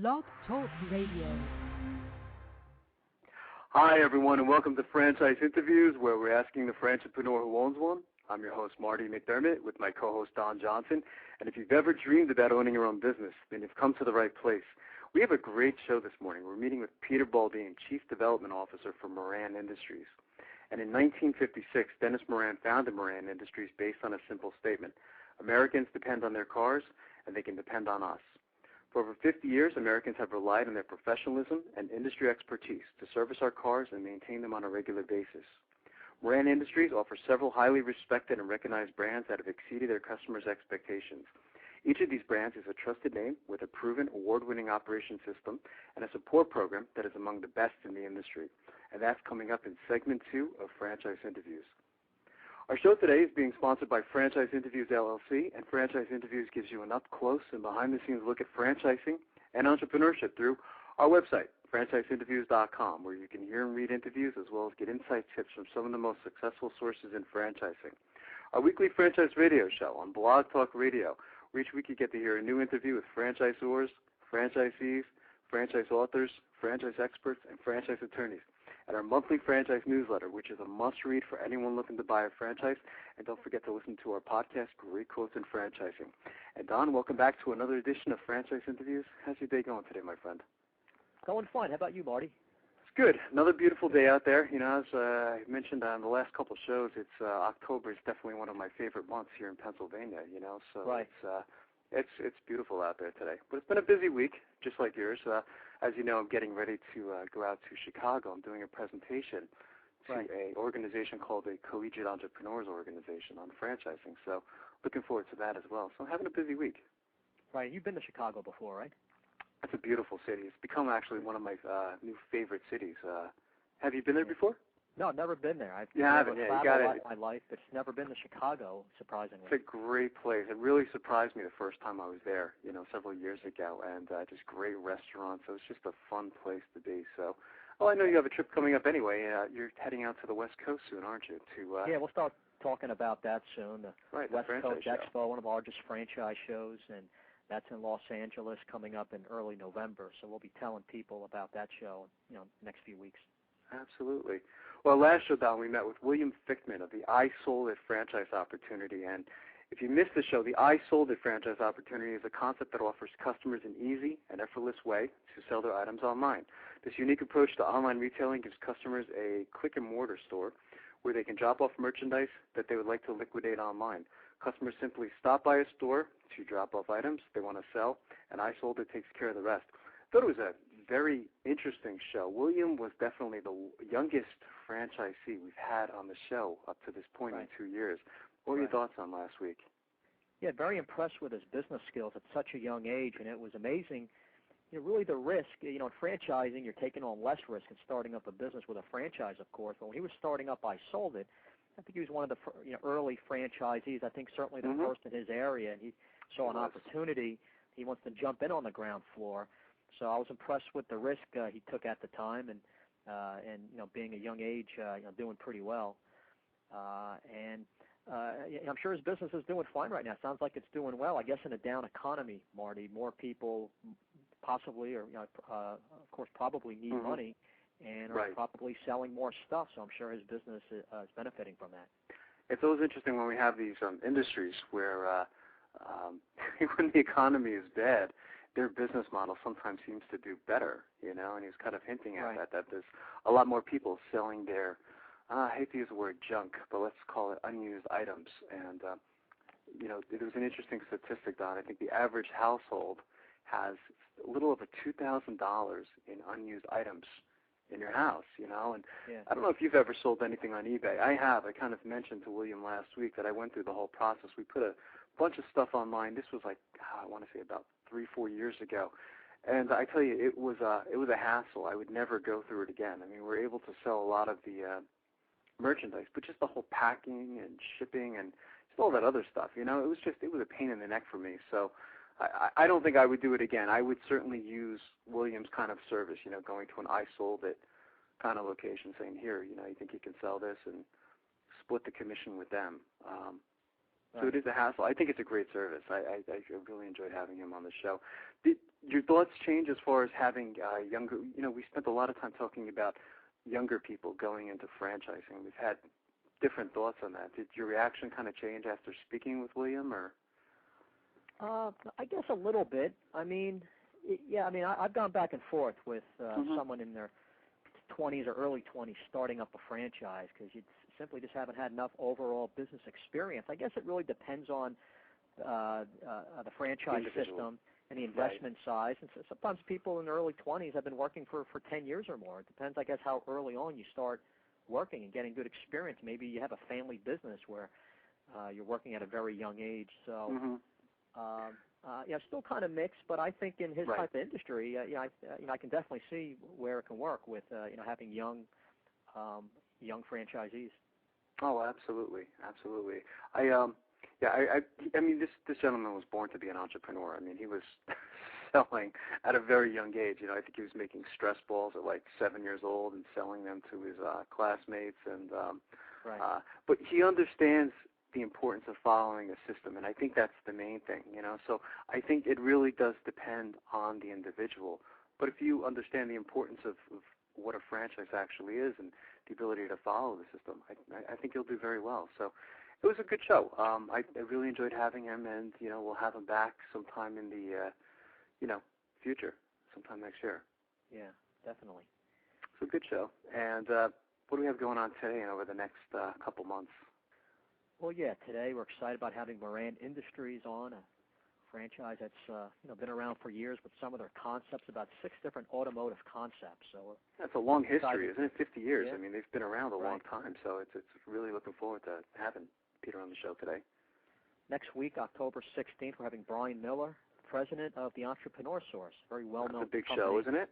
Blog Talk Radio. Hi, everyone, and welcome to Franchise Interviews, where we're asking the franchipreneur who owns one. I'm your host, Marty McDermott, with my co-host, Don Johnson. And if you've ever dreamed about owning your own business, then you've come to the right place. We have a great show this morning. We're meeting with Peter Baldine, Chief Development Officer for Moran Industries. And in 1956, Dennis Moran founded Moran Industries based on a simple statement: Americans depend on their cars, and they can depend on us. For over 50 years, Americans have relied on their professionalism and industry expertise to service our cars and maintain them on a regular basis. Moran Industries offers several highly respected and recognized brands that have exceeded their customers' expectations. Each of these brands is a trusted name with a proven award-winning operation system and a support program that is among the best in the industry. And that's coming up in segment 2 of Franchise Interviews. Our show today is being sponsored by Franchise Interviews, LLC, and Franchise Interviews gives you an up-close and behind-the-scenes look at franchising and entrepreneurship through our website, franchiseinterviews.com, where you can hear and read interviews as well as get inside tips from some of the most successful sources in franchising. Our weekly franchise radio show on Blog Talk Radio, where each week you get to hear a new interview with franchisors, franchisees, franchise authors, franchise experts, and franchise attorneys. And our monthly franchise newsletter, which is a must-read for anyone looking to buy a franchise. And don't forget to listen to our podcast, Great Quotes in Franchising. And Don, welcome back to another edition of Franchise Interviews. How's your day going today, my friend? Going fine. How about you, Marty? It's good. Another beautiful day out there. You know, as I mentioned on the last couple of shows, it's October is definitely one of my favorite months here in Pennsylvania. You know, so right. It's beautiful out there today. But it's been a busy week, just like yours. As you know, I'm getting ready to go out to Chicago. I'm doing a presentation to an organization called the Collegiate Entrepreneurs Organization on franchising. So looking forward to that as well. So I'm having a busy week. Right. You've been to Chicago before, right? It's a beautiful city. It's become actually one of my new favorite cities. Have you been there before? No, I've never been there. I've traveled a lot in my life, but it's never been to Chicago, surprisingly. It's a great place. It really surprised me the first time I was there, you know, several years ago, and just great restaurants. So it's just a fun place to be. So, I know you have a trip coming up anyway. You're heading out to the West Coast soon, aren't you? Yeah, we'll start talking about that soon. The West Coast show. Expo, one of the largest franchise shows, and that's in Los Angeles coming up in early November. So we'll be telling people about that show, you know, next few weeks. Absolutely. Well, last show, Don, we met with William Fickman of the I Sold It Franchise Opportunity. And if you missed the show, the I Sold It Franchise Opportunity is a concept that offers customers an easy and effortless way to sell their items online. This unique approach to online retailing gives customers a click-and-mortar store where they can drop off merchandise that they would like to liquidate online. Customers simply stop by a store to drop off items they want to sell, and I Sold It takes care of the rest. I thought it was a very interesting show. William was definitely the youngest franchisee we've had on the show up to this point in 2 years. What were your thoughts on last week? Yeah, very impressed with his business skills at such a young age, and it was amazing. You know, really the risk, you know, in franchising, you're taking on less risk in starting up a business with a franchise, of course. But when he was starting up I Sold It, I think he was one of the early franchisees. I think certainly the first in his area, and he saw an opportunity. He wants to jump in on the ground floor. So I was impressed with the risk he took at the time, and you know, being a young age, you know, doing pretty well. And I'm sure his business is doing fine right now. Sounds like it's doing well. I guess in a down economy, Marty, more people possibly, or you know, of course, probably need money, and are probably selling more stuff. So I'm sure his business is benefiting from that. It's always interesting when we have these industries where when the economy is bad, their business model sometimes seems to do better, you know, and he's kind of hinting at that there's a lot more people selling their, I hate to use the word junk, but let's call it unused items. And, you know, it was an interesting statistic, Don. I think the average household has a little over $2,000 in unused items in your house, you know. And I don't know if you've ever sold anything on eBay. I have. I kind of mentioned to William last week that I went through the whole process. We put a bunch of stuff online. This was like, I want to say about 3-4 years ago, and I tell you, it was a hassle. I would never go through it again. I mean, we were able to sell a lot of the merchandise, but just the whole packing and shipping and just all that other stuff, you know, it was a pain in the neck for me. So I don't think I would do it again. I would certainly use William's kind of service, you know, going to an I Sold It kind of location, saying, here, you know, you think you can sell this, and split the commission with them. So it is a hassle. I think it's a great service. I really enjoyed having him on the show. your thoughts change as far as having younger, we spent a lot of time talking about younger people going into franchising. We've had different thoughts on that. Did your reaction kind of change after speaking with William, or? I guess a little bit. I mean, I've gone back and forth with someone in their 20s or early 20s starting up a franchise because you simply just haven't had enough overall business experience. I guess it really depends on the franchise system and the investment size. And so sometimes people in their early 20s have been working for 10 years or more. It depends, I guess, how early on you start working and getting good experience. Maybe you have a family business where you're working at a very young age. So, still kind of mixed, but I think in his type of industry, I can definitely see where it can work with having young franchisees. Oh, absolutely. I mean, this gentleman was born to be an entrepreneur. I mean, he was selling at a very young age. I think he was making stress balls at like 7 years old and selling them to his classmates. And but he understands the importance of following a system, and I think that's the main thing. So I think it really does depend on the individual. But if you understand the importance of what a franchise actually is and the ability to follow the system, I think you'll do very well. So it was a good show. I really enjoyed having him, and we'll have him back sometime in the future, sometime next year. Yeah, definitely. It's a good show. And what do we have going on today and over the next couple months? Well, yeah, today we're excited about having Moran Industries on, a franchise that's been around for years with some of their concepts, about 6 different automotive concepts. So that's a long history, isn't it? 50 years. Yeah. I mean, they've been around a long time, so it's really looking forward to having Peter on the show today. Next week, October 16th, we're having Brian Miller, president of the Entrepreneur Source, very well-known That's a big company. show, isn't it?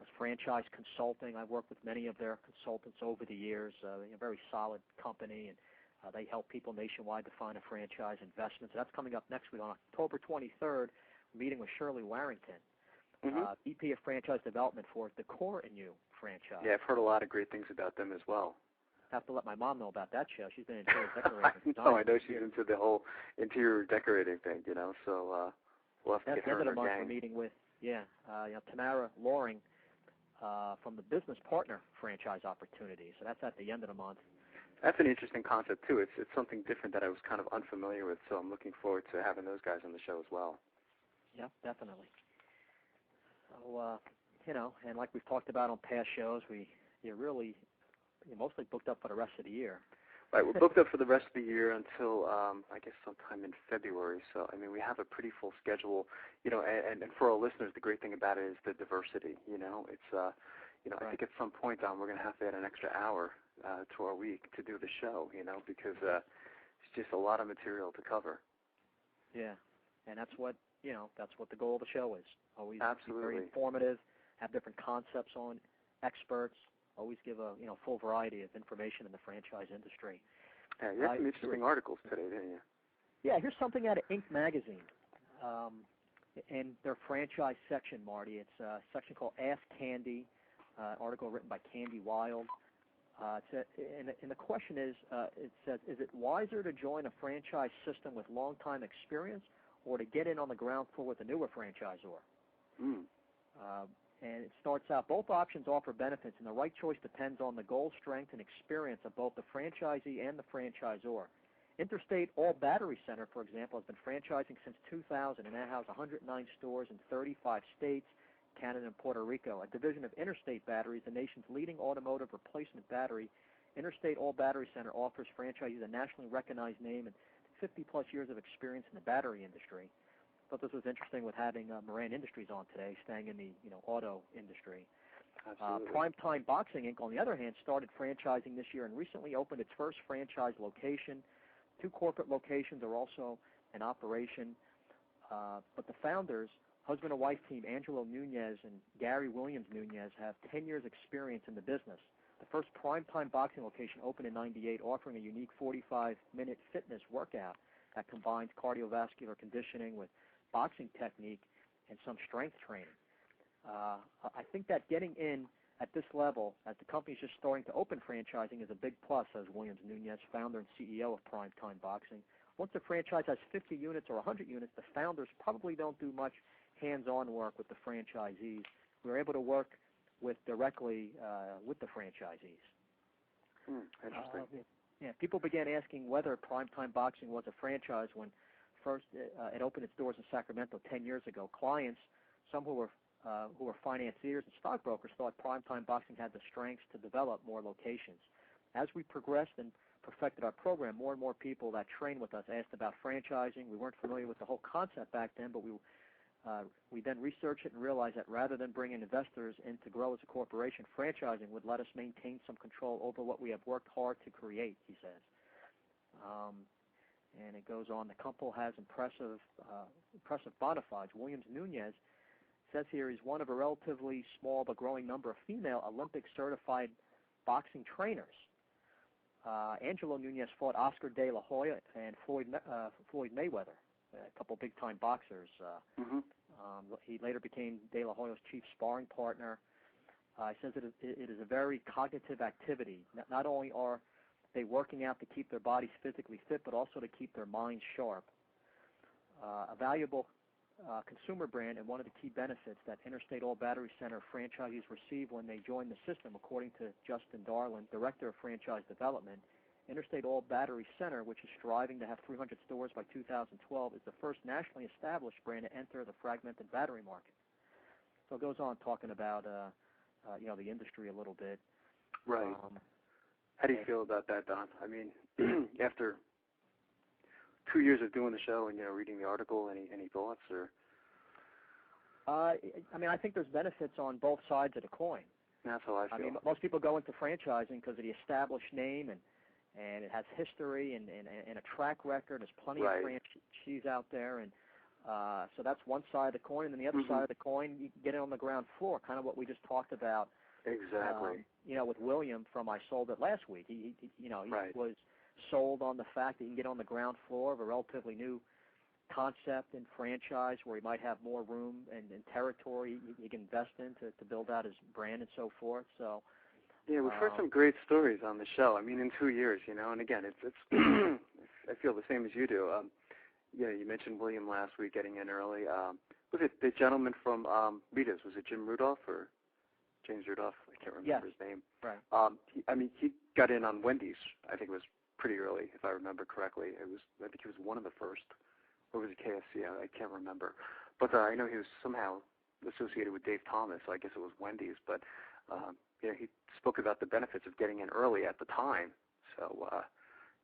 It's franchise consulting. I've worked with many of their consultants over the years. A very solid company, and they help people nationwide to find a franchise investment. So that's coming up next week on October 23rd. We're meeting with Shirley Warrington, VP of Franchise Development for the Core and You franchise. Yeah, I've heard a lot of great things about them as well. I have to let my mom know about that show. She's been interior decorating. I know she's into the whole interior decorating thing, so we'll have to get her in That's the end her of the month. gang. We're meeting with, Tamara Loring from the Business Partner Franchise Opportunities. So that's at the end of the month. That's an interesting concept, too. It's something different that I was kind of unfamiliar with, so I'm looking forward to having those guys on the show as well. Yeah, definitely. So, and like we've talked about on past shows, you're mostly booked up for the rest of the year. Right, we're booked up for the rest of the year until, I guess, sometime in February. So, I mean, we have a pretty full schedule, and for our listeners, the great thing about it is the diversity, It's, I think at some point we're going to have to add an extra hour to our week to do the show, because it's just a lot of material to cover. Yeah, and that's what the goal of the show is. Always Absolutely. Be very informative, have different concepts on, experts, always give a full variety of information in the franchise industry. Yeah, you had some interesting articles today, didn't you? Yeah, here's something out of Inc. magazine. In their franchise section, Marty, it's a section called Ask Candy, an article written by Candy Wild. And the question is, it says, is it wiser to join a franchise system with long-time experience or to get in on the ground floor with a newer franchisor? And it starts out, both options offer benefits, and the right choice depends on the goal, strength, and experience of both the franchisee and the franchisor. Interstate All Battery Center, for example, has been franchising since 2000 and now has 109 stores in 35 states, Canada, and Puerto Rico. A division of Interstate Batteries, the nation's leading automotive replacement battery. Interstate All Battery Center offers franchisees a nationally recognized name and 50-plus years of experience in the battery industry. I thought this was interesting with having Moran Industries on today, staying in the auto industry. Primetime Boxing Inc., on the other hand, started franchising this year and recently opened its first franchise location. 2 corporate locations are also in operation. But the founders, husband and wife team Angelo Nunez and Gary Williams Nunez, have 10 years experience in the business. The first Primetime Boxing location opened in '98, offering a unique 45-minute fitness workout that combines cardiovascular conditioning with boxing technique and some strength training. I think that getting in at this level, as the company's just starting to open franchising, is a big plus, says Williams Nunez, founder and CEO of Primetime Boxing. Once a franchise has 50 units or 100 units, the founders probably don't do much hands-on work with the franchisees. We were able to work directly with the franchisees. Interesting. People began asking whether Primetime Boxing was a franchise when first it opened its doors in Sacramento 10 years ago. Clients, some who were financiers and stockbrokers, thought Primetime Boxing had the strengths to develop more locations. As we progressed and perfected our program, more and more people that trained with us asked about franchising. We weren't familiar with the whole concept back then, but we then researched it and realized that rather than bringing investors in to grow as a corporation, franchising would let us maintain some control over what we have worked hard to create, he says. And it goes on, the couple has impressive bona fides. Williams Nunez says here he's one of a relatively small but growing number of female Olympic-certified boxing trainers. Angelo Nunez fought Oscar De La Hoya and Floyd Mayweather, a couple big-time boxers. He later became De La Hoya's chief sparring partner. He says it is a very cognitive activity. Not only are they working out to keep their bodies physically fit, but also to keep their minds sharp. A valuable consumer brand and one of the key benefits that Interstate All Battery Center franchisees receive when they join the system, according to Justin Darlin, Director of Franchise Development. Interstate All Battery Center, which is striving to have 300 stores by 2012, is the first nationally established brand to enter the fragmented battery market. So it goes on talking about the industry a little bit. Right. How do you feel about that, Don? I mean, after 2 years of doing the show and reading the article, any thoughts or? I think there's benefits on both sides of the coin. That's how I feel. I mean, most people go into franchising because of the established name and it has history and a track record. There's plenty of franchisees out there, and so that's one side of the coin. And then the other side of the coin, you can get it on the ground floor, kind of what we just talked about. Exactly. With William from I Sold It last week. He was sold on the fact that you can get on the ground floor of a relatively new concept and franchise where he might have more room and territory he can invest in to build out his brand and so forth. So. Yeah, we've heard some great stories on the show. I mean, in 2 years, and again, it's I feel the same as you do. You mentioned William last week getting in early. Was it the gentleman from Rita's? Was it Jim Rudolph or James Rudolph? I can't remember his name. Right. He got in on Wendy's. I think it was pretty early, if I remember correctly. I think he was one of the first. Or was it KFC? I can't remember. But I know he was somehow associated with Dave Thomas, so I guess it was Wendy's. But he spoke about the benefits of getting in early at the time. So,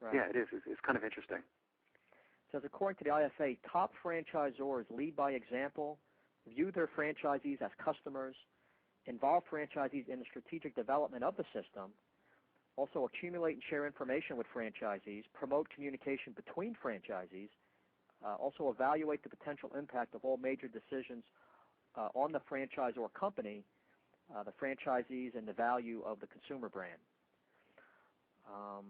it is. It's kind of interesting. It says, according to the IFA, top franchisors lead by example, view their franchisees as customers, involve franchisees in the strategic development of the system, also accumulate and share information with franchisees, promote communication between franchisees, also evaluate the potential impact of all major decisions on the franchise or company, the franchisees, and the value of the consumer brand. I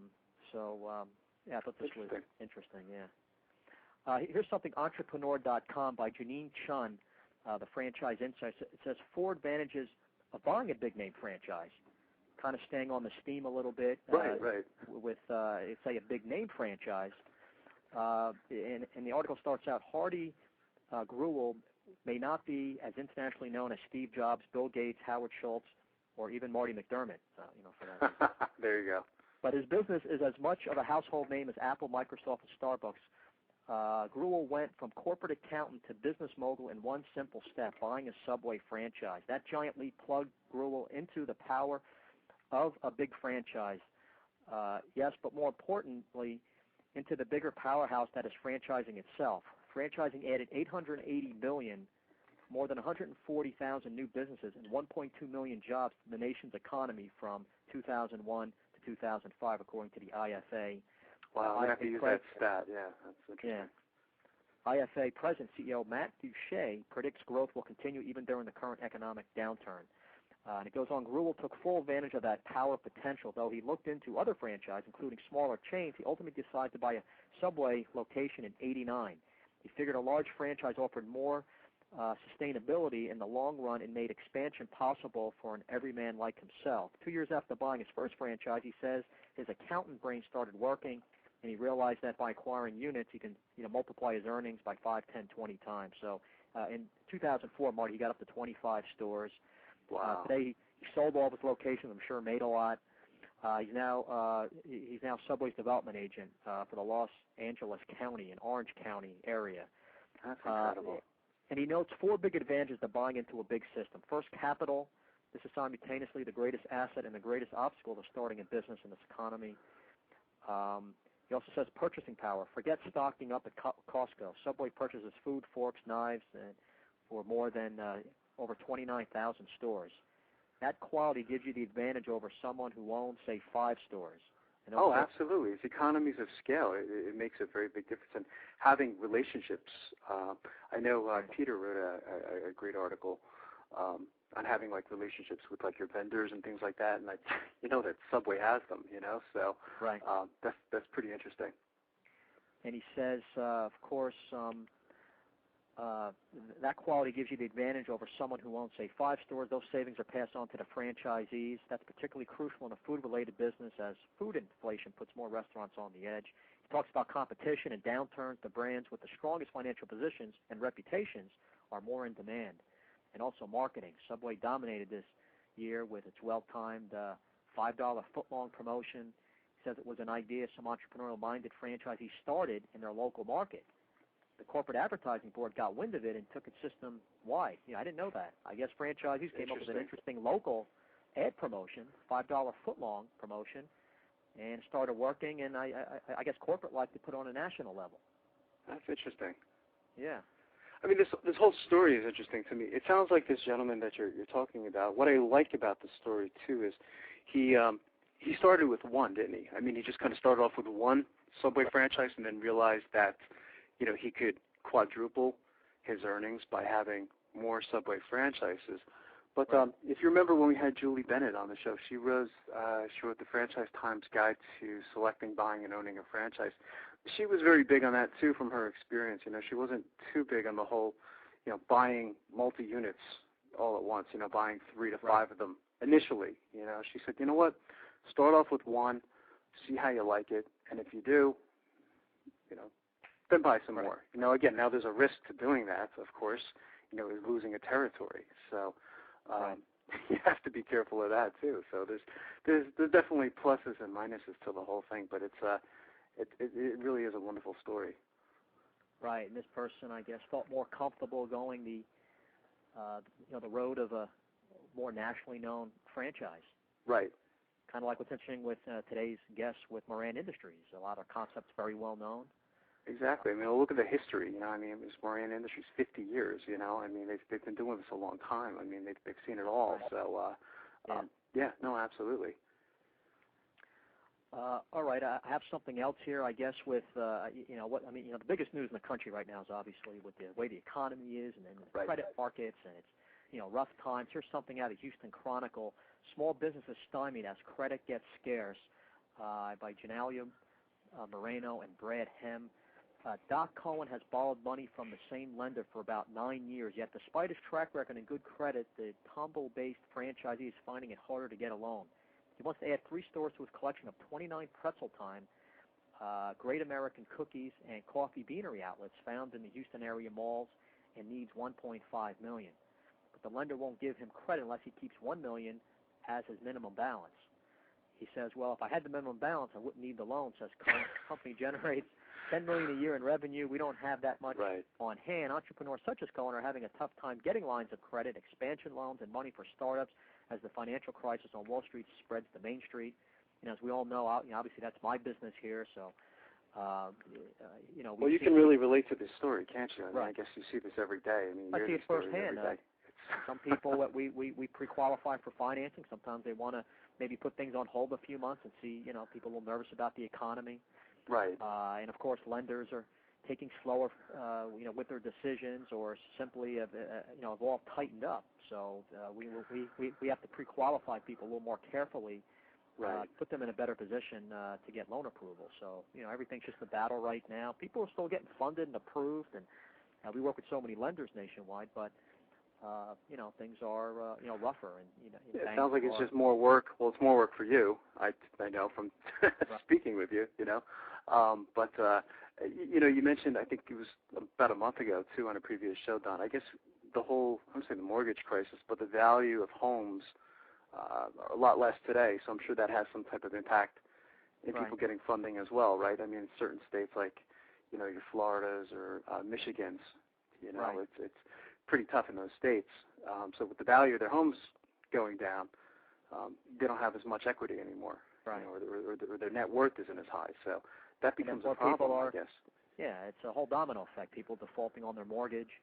thought this was interesting, here's something, entrepreneur.com by Janine Chun, the Franchise Insights. It says 4 advantages of buying a big-name franchise, kind of staying on the steam a little bit with, say, a big-name franchise. And the article starts out, Hardy Gruel may not be as internationally known as Steve Jobs, Bill Gates, Howard Schultz, or even Marty McDermott, for that. There you go. But his business is as much of a household name as Apple, Microsoft, and Starbucks. Gruel went from corporate accountant to business mogul in one simple step, buying a Subway franchise. That giant leap plugged Gruel into the power of a big franchise. Yes, but more importantly, into the bigger powerhouse that is franchising itself. Franchising added $880 billion, more than 140,000 new businesses, and 1.2 million jobs to the nation's economy from 2001 to 2005, according to the IFA. Wow, I'm going to have to use that stat. Yeah, that's interesting. IFA President CEO Matt Duche predicts growth will continue even during the current economic downturn. And it goes on, Gruel took full advantage of that power potential. Though he looked into other franchises, including smaller chains, he ultimately decided to buy a Subway location in '89. He figured a large franchise offered more sustainability in the long run and made expansion possible for an everyman like himself. 2 years after buying his first franchise, he says his accountant brain started working, and he realized that by acquiring units, he can multiply his earnings by 5, 10, 20 times. So In 2004, Marty, he got up to 25 stores. Wow. Today, he sold all of his locations. I'm sure made a lot. He's now Subway's development agent for the Los Angeles County and Orange County area. That's incredible. And he notes 4 big advantages to buying into a big system. First, capital. This is simultaneously the greatest asset and the greatest obstacle to starting a business in this economy. He also says purchasing power. Forget stocking up at Costco. Subway purchases food, forks, knives, and for more than over 29,000 stores. That quality gives you the advantage over someone who owns, say, 5 stores. Oh, absolutely. It's economies of scale. It makes a very big difference. And having relationships, I know Peter wrote a great article on having like relationships with like your vendors and things like that. And that Subway has them. So right. That's pretty interesting. And he says, of course, that quality gives you the advantage over someone who owns, say, 5 stores. Those savings are passed on to the franchisees. That's particularly crucial in a food-related business as food inflation puts more restaurants on the edge. He talks about competition and downturns. The brands with the strongest financial positions and reputations are more in demand. And also marketing. Subway dominated this year with its well-timed $5 footlong promotion. He says it was an idea some entrepreneurial-minded franchisees started in their local market. The corporate advertising board got wind of it and took it system-wide. I didn't know that. I guess franchisees came up with an interesting local ad promotion, $5 footlong promotion, and started working, and I guess corporate liked to put on a national level. That's interesting. Yeah. I mean, this whole story is interesting to me. It sounds like this gentleman that you're talking about. What I like about the story, too, is he started with one, didn't he? I mean, he just kind of started off with one Subway franchise and then realized that he could quadruple his earnings by having more Subway franchises. But if you remember when we had Julie Bennett on the show, she wrote the Franchise Times Guide to Selecting, Buying, and Owning a Franchise. She was very big on that, too, from her experience. She wasn't too big on the whole, buying multi-units all at once, buying 3 to 5 of them initially. She said, you know what, start off with one, see how you like it, and if you do, then buy some more. Again, now there's a risk to doing that, of course, losing a territory. So you have to be careful of that too. So there's definitely pluses and minuses to the whole thing, but it really is a wonderful story. Right, and this person, I guess, felt more comfortable going the road of a more nationally known franchise. Right. Kind of like what's interesting with today's guest with Moran Industries. A lot of concepts very well known. Exactly. I mean, look at the history. It was Moran Industries 50 years. I mean, they've been doing this a long time. I mean, they've seen it all. So, absolutely. All right. I have something else here. I guess with the biggest news in the country right now is obviously with the way the economy is and the credit markets and it's rough times. Here's something out of Houston Chronicle. Small businesses stymied as credit gets scarce by Janalia Moreno and Brad Hem. Doc Cohen has borrowed money from the same lender for about 9 years, yet despite his track record and good credit, the Tomball-based franchisee is finding it harder to get a loan. He wants to add 3 stores to his collection of 29 Pretzel Time, Great American Cookies, and Coffee Beanery outlets found in the Houston area malls and needs $1.5 million. But the lender won't give him credit unless he keeps $1 million as his minimum balance. He says, well, if I had the minimum balance, I wouldn't need the loan, says Cohen. The company generates $10 million a year in revenue. We don't have that much on hand. Entrepreneurs such as Cohen are having a tough time getting lines of credit, expansion loans, and money for startups as the financial crisis on Wall Street spreads to Main Street. As we all know, obviously that's my business here, so, Well, you can really relate to this story, can't you? I mean, I guess you see this every day. I mean, I see it firsthand. Some people that we pre-qualify for financing. Sometimes they want to maybe put things on hold a few months and see, people a little nervous about the economy. Right. And of course, lenders are taking slower, with their decisions, or simply have all tightened up. So we have to pre-qualify people a little more carefully, put them in a better position to get loan approval. So everything's just a battle right now. People are still getting funded and approved, and we work with so many lenders nationwide, but things are rougher, and it sounds like it's just more work. Well, it's more work for you. I know from speaking with you. But you mentioned, I think it was about a month ago too on a previous show, Don. I guess the whole, I'm saying the mortgage crisis, but the value of homes are a lot less today. So I'm sure that has some type of impact in people getting funding as well, right? I mean, in certain states like your Floridas or Michigans, it's pretty tough in those states. So with the value of their homes going down, they don't have as much equity anymore, or their net worth isn't as high. So that becomes a problem, I guess. Yeah, it's a whole domino effect. People defaulting on their mortgage.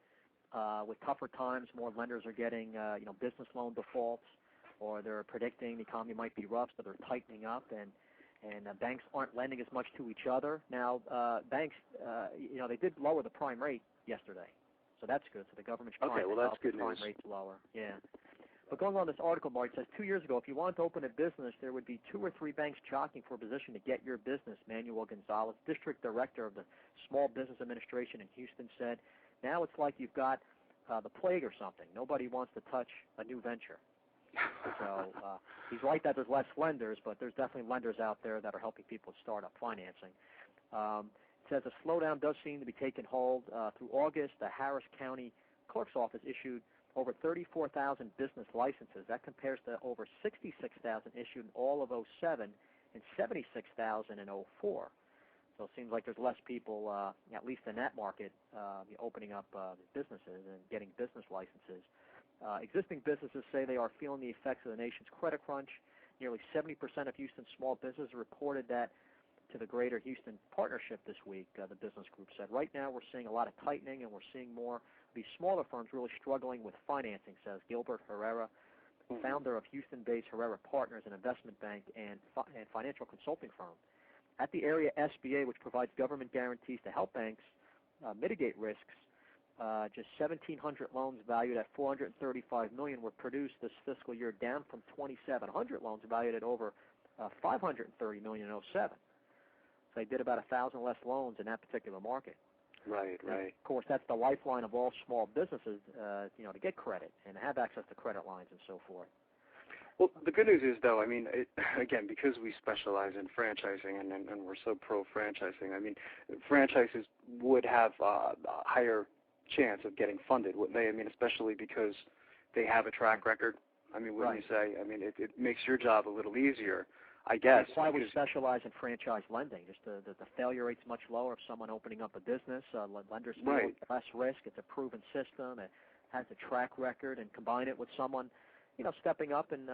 With tougher times, more lenders are getting business loan defaults, or they're predicting the economy might be rough, so they're tightening up, and banks aren't lending as much to each other. Now, banks, they did lower the prime rate yesterday, so that's good. So the government's trying to help the prime rates lower. Yeah. But going on this article, Mark, it says 2 years ago, if you wanted to open a business, there would be 2 or 3 banks jockeying for a position to get your business. Manuel Gonzalez, district director of the Small Business Administration in Houston, said, now it's like you've got the plague or something. Nobody wants to touch a new venture. So he's right that there's less lenders, but there's definitely lenders out there that are helping people with startup financing. It says a slowdown does seem to be taking hold. Through August, the Harris County Clerk's Office issued over 34,000 business licenses. That compares to over 66,000 issued in all of 2007 and 76,000 in 2004. So it seems like there's less people, at least in that market, opening up businesses and getting business licenses. Existing businesses say they are feeling the effects of the nation's credit crunch. Nearly 70% of Houston's small businesses reported that to the Greater Houston Partnership this week, the business group said. Right now we're seeing a lot of tightening, and we're seeing more of these smaller firms really struggling with financing, says Gilbert Herrera, founder of Houston-based Herrera Partners, an investment bank and financial consulting firm. At the area SBA, which provides government guarantees to help banks mitigate risks, just 1,700 loans valued at $435 million were produced this fiscal year, down from 2,700 loans valued at over $530 million in 2007. So they did about 1,000 less loans in that particular market. Right. Of course, that's the lifeline of all small businesses, to get credit and have access to credit lines and so forth. Well, the good news is, though, I mean, again, because we specialize in franchising and we're so pro-franchising, I mean, franchises would have a higher chance of getting funded, wouldn't they? I mean, especially because they have a track record. I mean, wouldn't you say? I mean, it makes your job a little easier, I guess. That's why we specialize in franchise lending. Just the failure rate's much lower of someone opening up a business. Lenders feel less risk. It's a proven system. It has a track record, and combine it with someone, stepping up and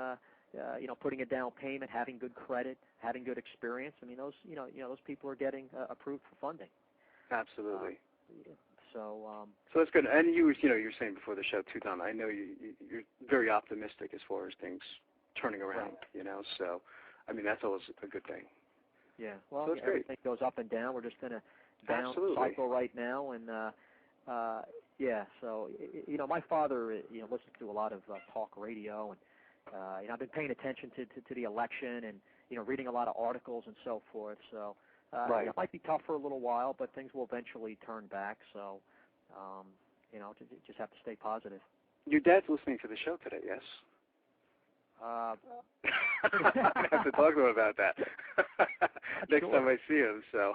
putting a down payment, having good credit, having good experience. I mean, those people are getting approved for funding. Absolutely. So that's good. And you were saying before the show too, Don. I know you're very optimistic as far as things turning around. So I mean that's always a good thing. Yeah. Well, so everything goes up and down. We're just in a down cycle right now, and So my father listens to a lot of talk radio, and I've been paying attention to the election and reading a lot of articles and so forth. So. It might be tough for a little while, but things will eventually turn back. So, just have to stay positive. Your dad's listening to the show today, yes? I have to talk to him about that next time I see him. So,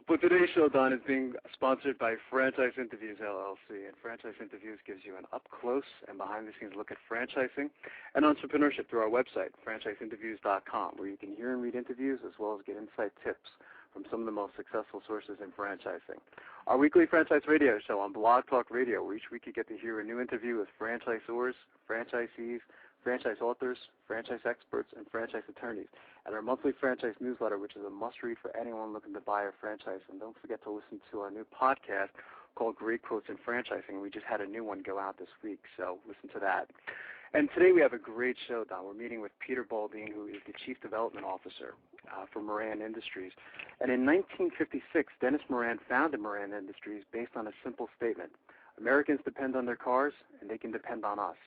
but today's show, Don, is being sponsored by Franchise Interviews LLC, and Franchise Interviews gives you an up-close and behind-the-scenes look at franchising and entrepreneurship through our website, franchiseinterviews.com, where you can hear and read interviews as well as get inside tips from some of the most successful sources in franchising. Our weekly franchise radio show on Blog Talk Radio, where each week you get to hear a new interview with franchisors, franchisees, franchise authors, franchise experts, and franchise attorneys, and our monthly franchise newsletter, which is a must-read for anyone looking to buy a franchise. And don't forget to listen to our new podcast called Great Quotes in Franchising. We just had a new one go out this week, so listen to that. And today we have a great show, Don. We're meeting with Peter Baldine, who is the Chief Development Officer for Moran Industries. And in 1956, Dennis Moran founded Moran Industries based on a simple statement: Americans depend on their cars, and they can depend on us.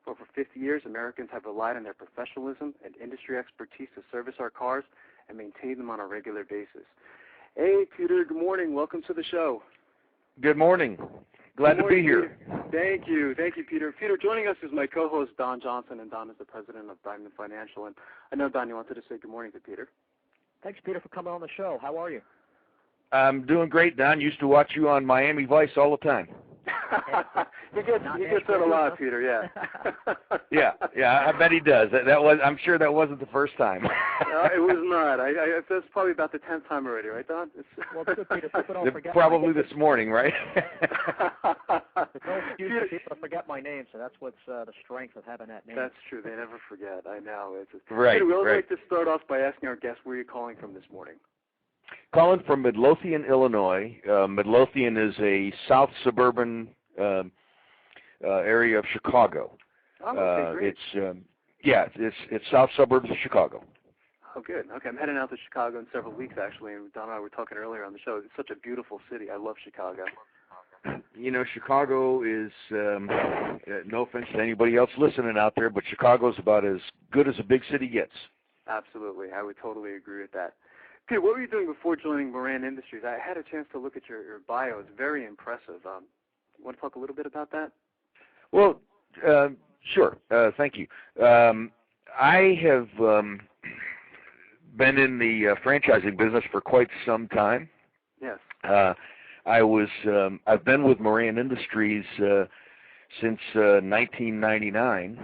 For over 50 years, Americans have relied on their professionalism and industry expertise to service our cars and maintain them on a regular basis. Hey, Peter, good morning. Welcome to the show. Good morning. Glad to be here. Peter. Thank you, Peter. Peter, joining us is my co-host, Don Johnson, and Don is the president of Diamond Financial. And I know, Don, you wanted to say good morning to Peter. Thanks, Peter, for coming on the show. How are you? I'm doing great, Don. Used to watch you on Miami Vice all the time. he gets that a lot, Peter. Yeah. yeah. I bet he does. I'm sure that wasn't the first time. No, it was not. That's probably about the 10th time already, right, Don? Well, it's good, Peter. People don't forget. Probably this morning, right? There's no excuse for people to forget my name, so that's what's the strength of having that name. That's true. They never forget. I know. Right. Peter, we always right. like to start off by asking our guests where you're calling from this morning. Calling from Midlothian, Illinois. Midlothian is a south suburban area of Chicago. Oh, okay, great. It's south suburbs of Chicago. Oh, good. Okay, I'm heading out to Chicago in several weeks, actually, and Don and I were talking earlier on the show. It's such a beautiful city. I love Chicago. You know, Chicago is, no offense to anybody else listening out there, but Chicago's about as good as a big city gets. Absolutely. I would totally agree with that. Peter, what were you doing before joining Moran Industries? I had a chance to look at your bio. It's very impressive. You want to talk a little bit about that? Well, sure. Thank you. I have been in the franchising business for quite some time. Yes. I've been with Moran Industries since 1999.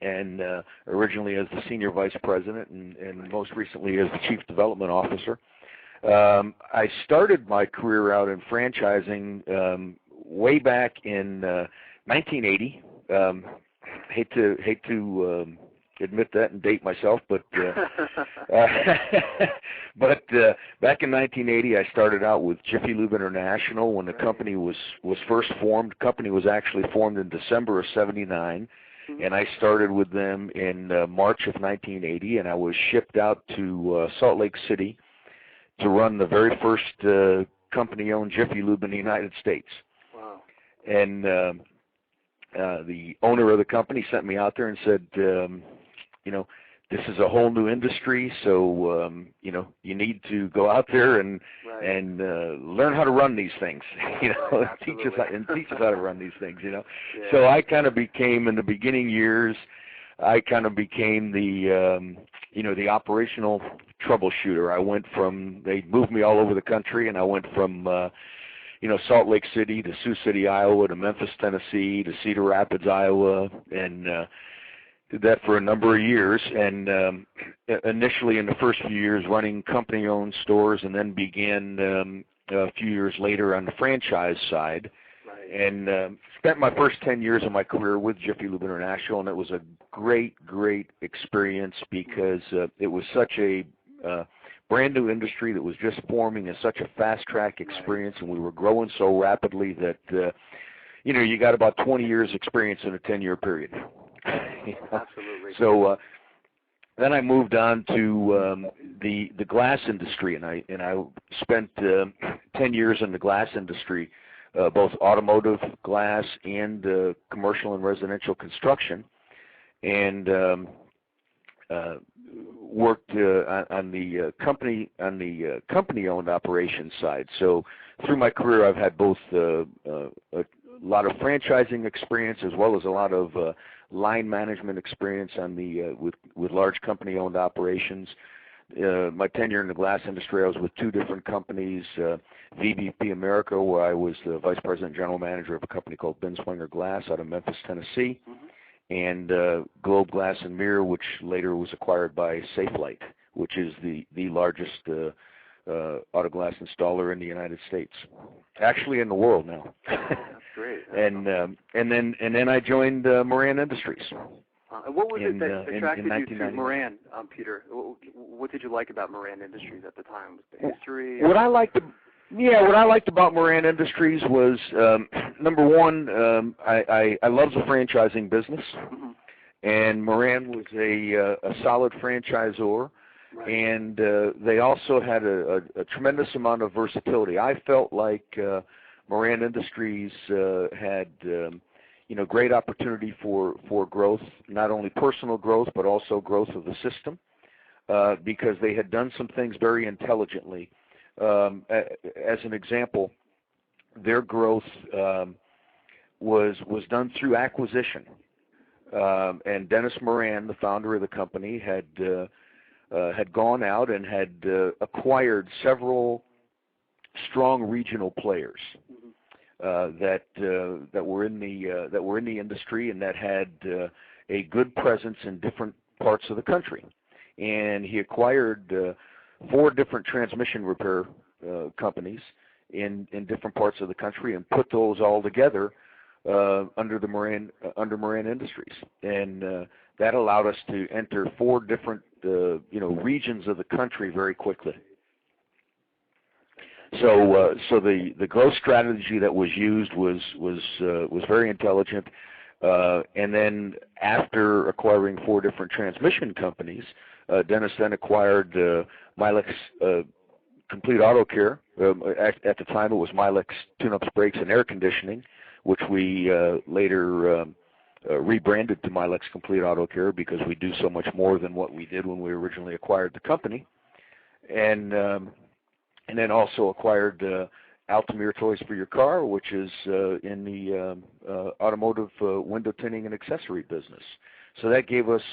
And originally as the senior vice president and most recently as the chief development officer. I started my career out in franchising way back in 1980. Hate to admit that and date myself, but back in 1980 I started out with Jiffy Lube International when the company was first formed. The company was actually formed in December of '79. And I started with them in March of 1980, and I was shipped out to Salt Lake City to run the very first company-owned Jiffy Lube in the United States. Wow. And the owner of the company sent me out there and said, this is a whole new industry, so you need to go out there and learn how to run these things. Teach us how to run these things. Yeah. So I kind of became in the beginning years. I kind of became the operational troubleshooter. They moved me all over the country, and I went from Salt Lake City to Sioux City, Iowa, to Memphis, Tennessee, to Cedar Rapids, Iowa, and did that for a number of years, and initially in the first few years running company-owned stores, and then began a few years later on the franchise side, and spent my first 10 years of my career with Jiffy Lube International, and it was a great experience because it was such a brand new industry that was just forming and such a fast-track experience, and we were growing so rapidly that, you got about 20 years experience in a 10-year period. Absolutely. So then I moved on to the glass industry, and I spent 10 years in the glass industry, both automotive glass and commercial and residential construction, and worked on the company-owned operations side. So through my career, I've had both a lot of franchising experience as well as a lot of line management experience on with large company-owned operations. My tenure in the glass industry, I was with two different companies, VBP America, where I was the vice president general manager of a company called Binswanger Glass out of Memphis, Tennessee, and Globe Glass and Mirror, which later was acquired by Safelite, which is the largest auto glass installer in the United States, actually in the world now. That's great. And then I joined Moran Industries. What was it that attracted you to 1999. Moran, Peter? What did you like about Moran Industries at the time? The history? What I liked about Moran Industries was, number one, I love the franchising business, and Moran was a solid franchisor, and they also had a tremendous amount of versatility. I felt like Moran Industries had great opportunity for growth, not only personal growth but also growth of the system, because they had done some things very intelligently. As an example, their growth was done through acquisition. And Dennis Moran, the founder of the company, had gone out and had acquired several strong regional players that were in the industry and that had a good presence in different parts of the country. And he acquired 4 different transmission repair companies in different parts of the country and put those all together under Moran Industries, and that allowed us to enter 4 different regions of the country very quickly. So the growth strategy that was used was very intelligent. And then after acquiring 4 different transmission companies, Dennis then acquired Milex Complete Auto Care. At the time, it was Milex Tune-Ups, Brakes, and Air Conditioning, which we later rebranded to Milex Complete Auto Care because we do so much more than what we did when we originally acquired the company. And then also acquired Altamir Toys for Your Car, which is in the automotive window tinting and accessory business. So that gave us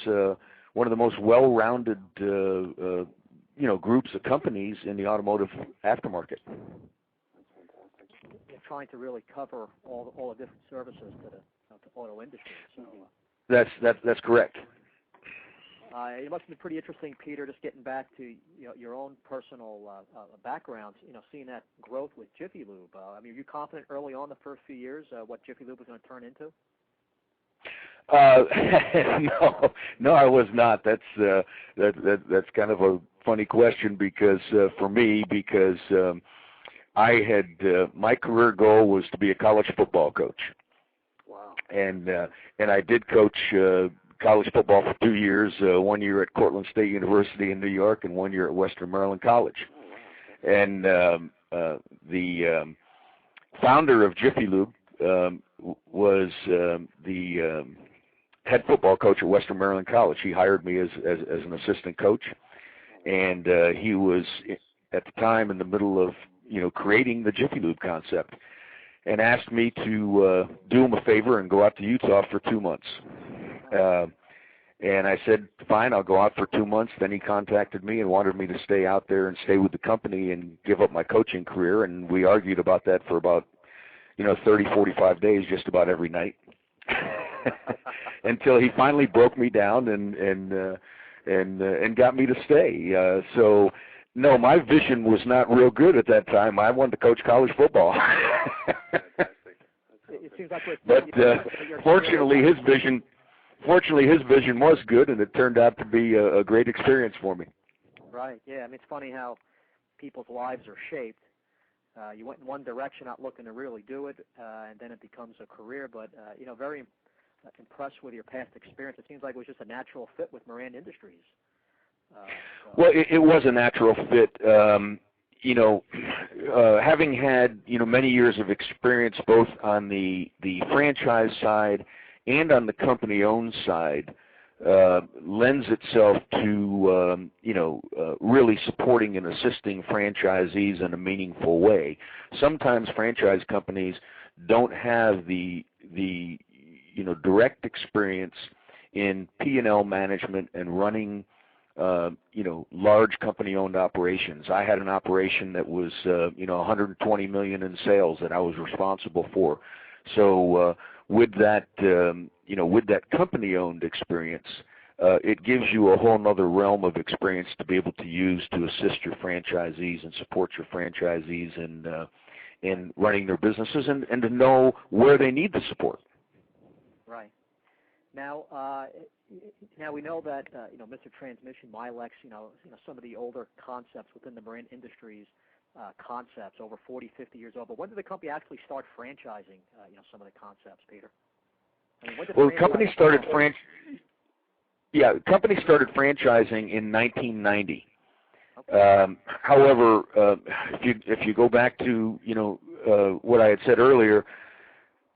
one of the most well-rounded groups of companies in the automotive aftermarket. You're trying to really cover all the different services to the auto industry. So that's correct. It must have been pretty interesting, Peter, just getting back to your own personal backgrounds. Seeing that growth with Jiffy Lube. I mean, were you confident early on the first few years what Jiffy Lube was going to turn into? No, I was not. That's kind of a funny question because for me, I had my career goal was to be a college football coach. Wow. And I did coach college football for 2 years. 1 year at Cortland State University in New York, and 1 year at Western Maryland College. And the founder of Jiffy Lube was the head football coach at Western Maryland College. He hired me as an assistant coach, and he was at the time in the middle of creating the Jiffy Lube concept, and asked me to do him a favor and go out to Utah for 2 months. And I said, fine, I'll go out for 2 months. Then he contacted me and wanted me to stay out there and stay with the company and give up my coaching career. And we argued about that for about 30, 45 days, just about every night, until he finally broke me down and got me to stay. So no, my vision was not real good at that time. I wanted to coach college football. It seems like but fortunately, his vision was good, and it turned out to be a great experience for me. Right. Yeah. I mean, it's funny how people's lives are shaped. You went in one direction, not looking to really do it, and then it becomes a career. But very impressed with your past experience. It seems like it was just a natural fit with Moran Industries. Well, it was a natural fit. Having had many years of experience both on the franchise side and on the company-owned side, lends itself to really supporting and assisting franchisees in a meaningful way. Sometimes franchise companies don't have the direct experience in P&L management and running large company-owned operations. I had an operation that was $120 million in sales that I was responsible for. So with that company-owned experience, it gives you a whole other realm of experience to be able to use to assist your franchisees and support your franchisees in running their businesses and to know where they need the support. Right. Now we know that Mr. Transmission, Milex, some of the older concepts within the Moran Industries concepts, over 40, 50 years old. But when did the company actually start franchising? Some of the concepts, Peter. I mean, the company started franchising in 1990. Okay. However, if you go back to what I had said earlier,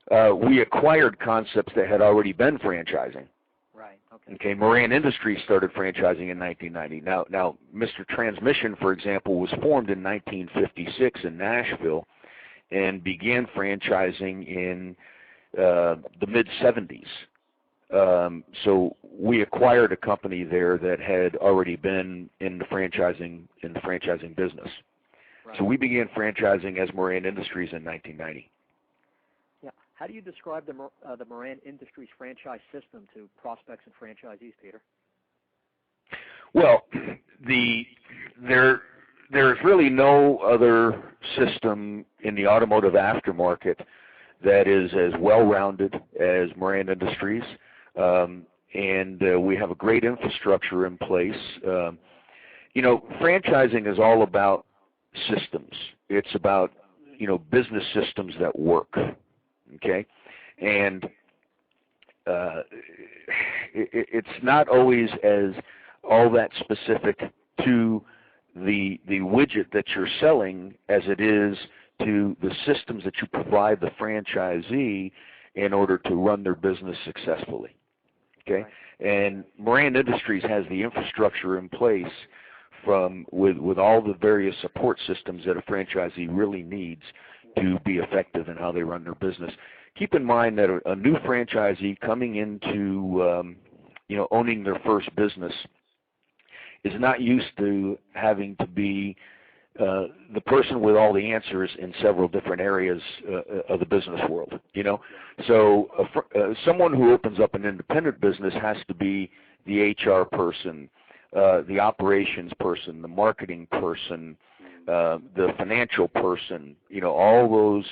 we acquired concepts that had already been franchising. Right. Okay. Moran Industries started franchising in 1990. Now, Mr. Transmission, for example, was formed in 1956 in Nashville, and began franchising in the mid-'70s. So we acquired a company there that had already been in the franchising business. Right. So we began franchising as Moran Industries in 1990. Yeah. How do you describe the Moran Industries franchise system to prospects and franchisees, Peter? Well, there's really no other system in the automotive aftermarket that is as well-rounded as Moran Industries, and we have a great infrastructure in place. Franchising is all about systems. It's about, business systems that work, okay? And it's not always as all that specific to the widget that you're selling as it is to the systems that you provide the franchisee in order to run their business successfully, okay? Right. And Moran Industries has the infrastructure in place with all the various support systems that a franchisee really needs to be effective in how they run their business. Keep in mind that a new franchisee coming into owning their first business is not used to having to be the person with all the answers in several different areas of the business world. So someone who opens up an independent business has to be the HR person, the operations person, the marketing person, the financial person. All those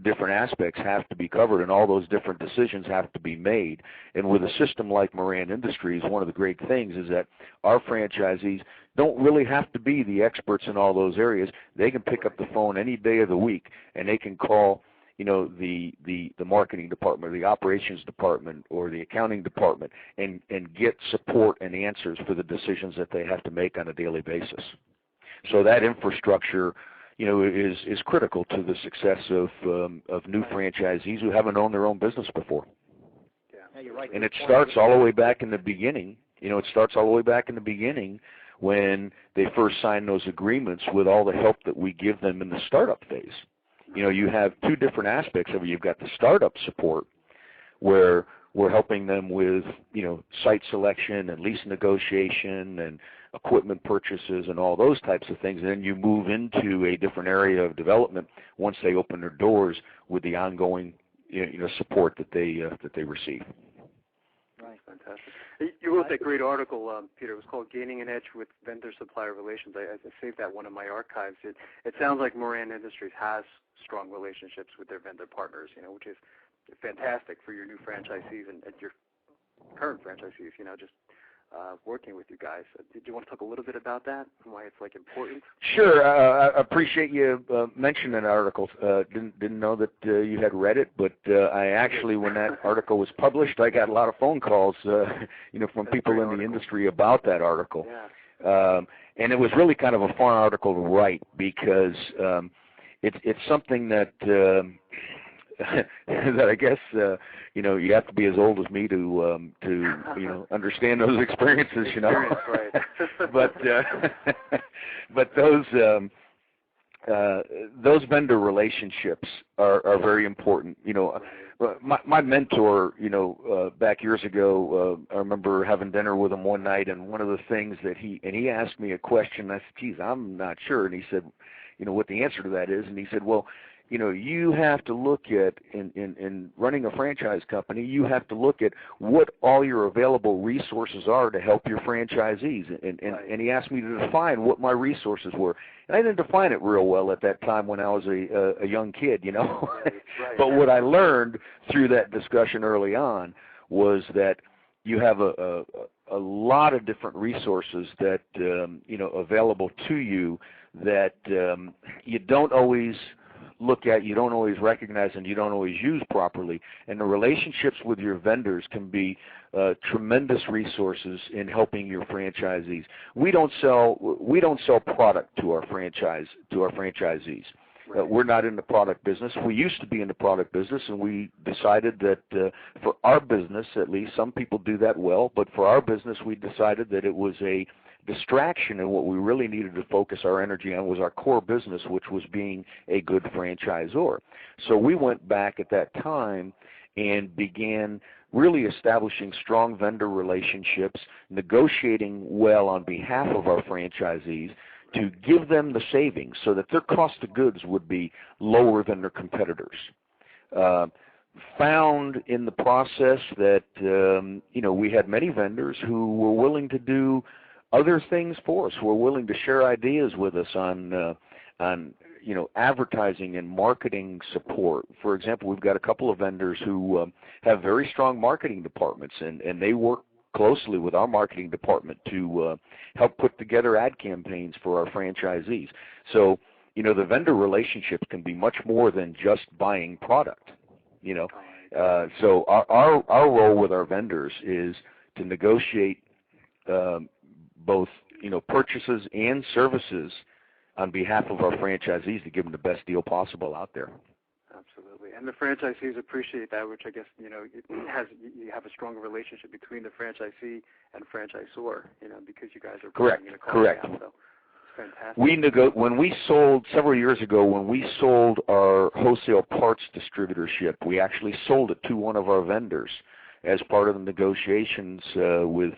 different aspects have to be covered, and all those different decisions have to be made. And with a system like Moran Industries, one of the great things is that our franchisees don't really have to be the experts in all those areas. They can pick up the phone any day of the week, and they can call the marketing department or the operations department or the accounting department and get support and answers for the decisions that they have to make on a daily basis. So that infrastructure, is critical to the success of new franchisees who haven't owned their own business before. Yeah, you're right. And it starts all the way back in the beginning. It starts all the way back in the beginning when they first sign those agreements with all the help that we give them in the startup phase. You have two different aspects of it. You've got the startup support where we're helping them with, site selection and lease negotiation and equipment purchases and all those types of things. And then you move into a different area of development once they open their doors with the ongoing, support that they receive. Right, fantastic. You wrote that great article, Peter. It was called "Gaining an Edge with Vendor-Supplier Relations." I saved that one in my archives. It sounds like Moran Industries has strong relationships with their vendor partners, which is fantastic for your new franchisees and your current franchisees, just working with you guys. Did you want to talk a little bit about that and why it's important? Sure. I appreciate you mentioning that article. Didn't know that you had read it, but I actually, when that article was published, I got a lot of phone calls, from people in the industry about that article. Yeah. And it was really kind of a fun article to write because it's something that that I guess you have to be as old as me to understand those experiences, Right. but those vendor relationships are very important. My mentor, back years ago, I remember having dinner with him one night, and one of the things that he asked me a question. I said, "Geez, I'm not sure," and he said, what the answer to that is, and he said, "Well, you have to look at, in running a franchise company, you have to look at what all your available resources are to help your franchisees." And he asked me to define what my resources were. And I didn't define it real well at that time when I was a young kid, Right. But what I learned through that discussion early on was that you have a lot of different resources that, available to you that you don't always look at, you don't always recognize, and you don't always use properly. And the relationships with your vendors can be tremendous resources in helping your franchisees. We don't sell product to our franchisees. Right. We're not in the product business. We used to be in the product business, and we decided that for our business, at least, some people do that well, but for our business, we decided that it was a distraction, and what we really needed to focus our energy on was our core business, which was being a good franchisor. So we went back at that time and began really establishing strong vendor relationships, negotiating well on behalf of our franchisees to give them the savings so that their cost of goods would be lower than their competitors. Found in the process that we had many vendors who were willing to do other things for us, who were willing to share ideas with us on advertising and marketing support. For example, we've got a couple of vendors who have very strong marketing departments, and they work closely with our marketing department to help put together ad campaigns for our franchisees. So, the vendor relationship can be much more than just buying product. So our role with our vendors is to negotiate both purchases and services on behalf of our franchisees to give them the best deal possible out there. Absolutely, and the franchisees appreciate that, which I guess you have a stronger relationship between the franchisee and franchisor, because you guys are correct. Down, so it's fantastic. When we sold several years ago, when we sold our wholesale parts distributorship, we actually sold it to one of our vendors as part of the negotiations with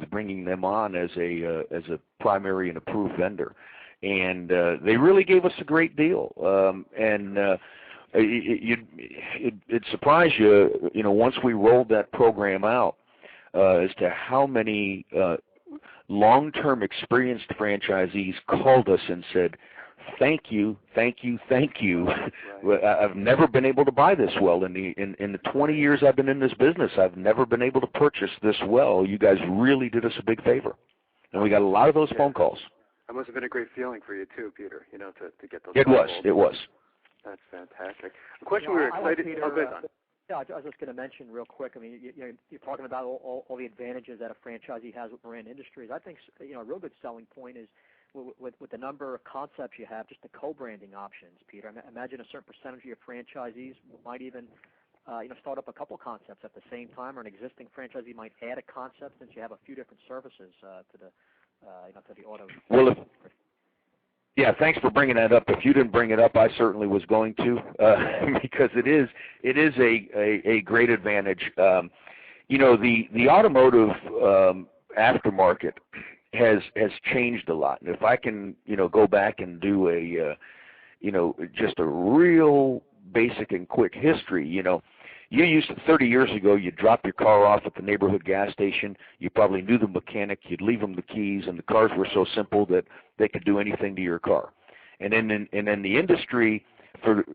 bringing them on as a primary and approved vendor. And they really gave us a great deal. It'd surprise you, once we rolled that program out, as to how many long-term experienced franchisees called us and said, "Thank you, thank you, thank you. I've never been able to buy this well. In the 20 years I've been in this business, I've never been able to purchase this well. You guys really did us a big favor." And we got a lot of those phone calls. That must have been a great feeling for you too, Peter, to get those It calls. It was. That's fantastic. A question we were excited about. Yeah, I was just going to mention real quick. I mean, you're talking about all the advantages that a franchisee has with Moran Industries. I think a real good selling point is with the number of concepts you have, just the co-branding options, Peter. Imagine a certain percentage of your franchisees might even start up a couple concepts at the same time, or an existing franchisee might add a concept since you have a few different services to the auto. Well, yeah, thanks for bringing that up. If you didn't bring it up, I certainly was going to, because it is a great advantage. The automotive aftermarket has changed a lot. And if I can, go back and do just a real basic and quick history, you used to, 30 years ago, you'd drop your car off at the neighborhood gas station. You probably knew the mechanic. You'd leave them the keys, and the cars were so simple that they could do anything to your car. And then the industry, at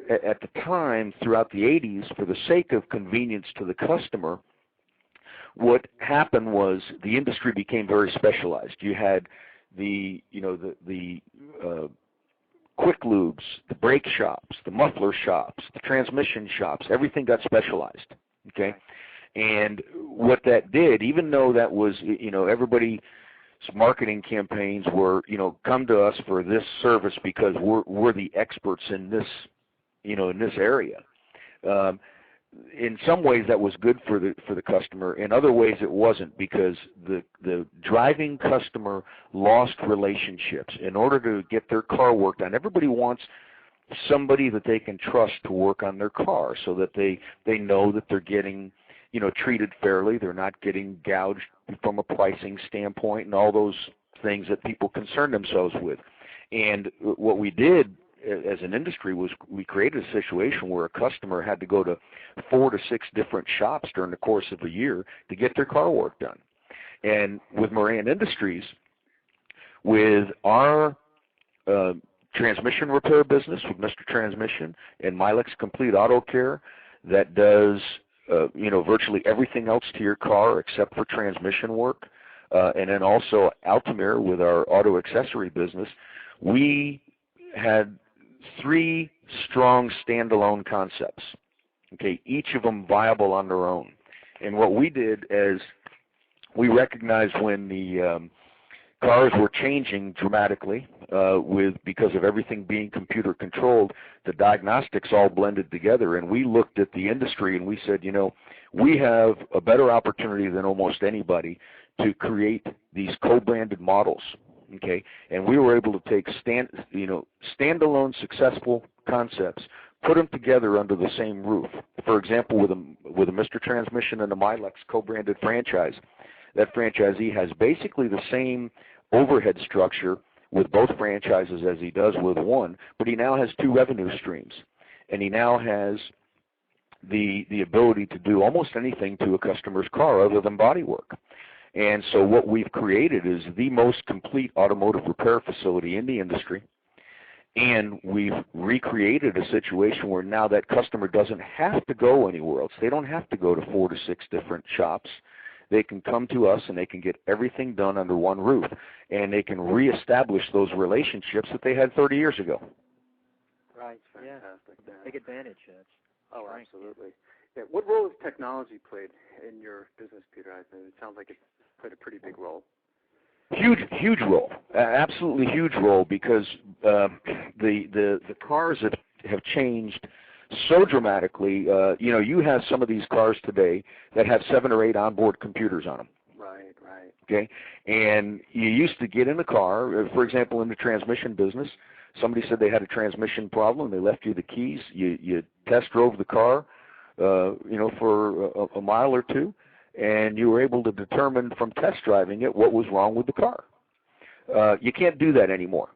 the time, throughout the 80s, for the sake of convenience to the customer, what happened was the industry became very specialized. You had the quick lubes, the brake shops, the muffler shops, the transmission shops, everything got specialized, okay? And what that did, even though that was, everybody's marketing campaigns were, come to us for this service because we're the experts in this, in this area. In some ways that was good for the customer. In other ways it wasn't, because the driving customer lost relationships. In order to get their car worked on, everybody wants somebody that they can trust to work on their car, so that they know that they're getting treated fairly, they're not getting gouged from a pricing standpoint, and all those things that people concern themselves with. And what we did as an industry was we created a situation where a customer had to go to 4 to 6 different shops during the course of a year to get their car work done. And with Moran Industries, with our transmission repair business with Mr. Transmission and Milex Complete Auto Care, that does virtually everything else to your car except for transmission work, and then also Altamir with our auto accessory business, we had 3 strong standalone concepts, okay, each of them viable on their own. And what we did is we recognized when the cars were changing dramatically because of everything being computer controlled. The diagnostics all blended together, and we looked at the industry and we said, we have a better opportunity than almost anybody to create these co-branded models. Okay, and we were able to take standalone successful concepts, put them together under the same roof. For example, with a Mr. Transmission and a Milex co-branded franchise, that franchisee has basically the same overhead structure with both franchises as he does with one, but he now has two revenue streams, and he now has the ability to do almost anything to a customer's car other than body work. And so what we've created is the most complete automotive repair facility in the industry, and we've recreated a situation where now that customer doesn't have to go anywhere else. They don't have to go to 4 to 6 different shops. They can come to us and they can get everything done under one roof, and they can reestablish those relationships that they had 30 years ago. Right. Yeah. Big advantage. Absolutely. Yeah. What role has technology played in your business, Peter? It sounds like it's played a pretty big role. Huge role. Absolutely huge role, because the cars have changed so dramatically. You have some of these cars today that have 7 or 8 onboard computers on them. Right. Okay, and you used to get in the car, for example, in the transmission business. Somebody said they had a transmission problem. They left you the keys. You test drove the car, for a mile or two, and you were able to determine from test driving it what was wrong with the car. You can't do that anymore.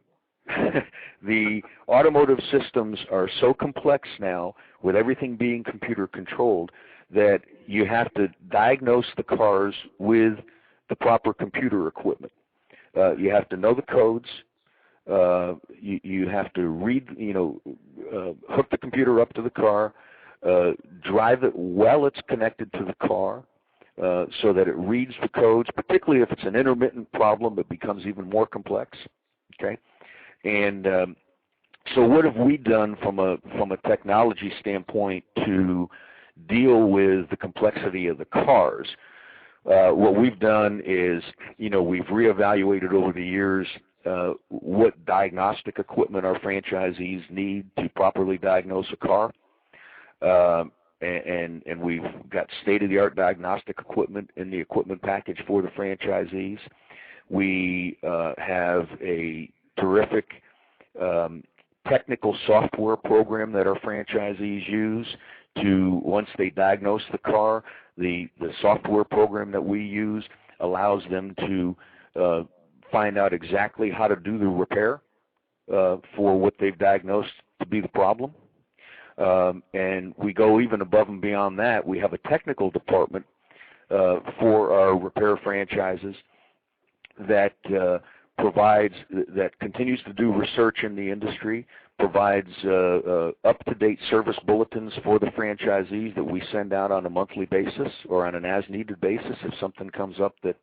The automotive systems are so complex now, with everything being computer controlled, that you have to diagnose the cars with the proper computer equipment. You have to know the codes. You have to read, hook the computer up to the car, drive it while it's connected to the car, so that it reads the codes. Particularly if it's an intermittent problem, it becomes even more complex. Okay, and so what have we done from a technology standpoint to deal with the complexity of the cars? What we've done is, we've reevaluated over the years what diagnostic equipment our franchisees need to properly diagnose a car. And we've got state-of-the-art diagnostic equipment in the equipment package for the franchisees. We have a terrific technical software program that our franchisees use to, once they diagnose the car, the software program that we use allows them to find out exactly how to do the repair for what they've diagnosed to be the problem. And we go even above and beyond that. We have a technical department for our repair franchises that continues to do research in the industry, provides up-to-date service bulletins for the franchisees that we send out on a monthly basis or on an as-needed basis. If something comes up that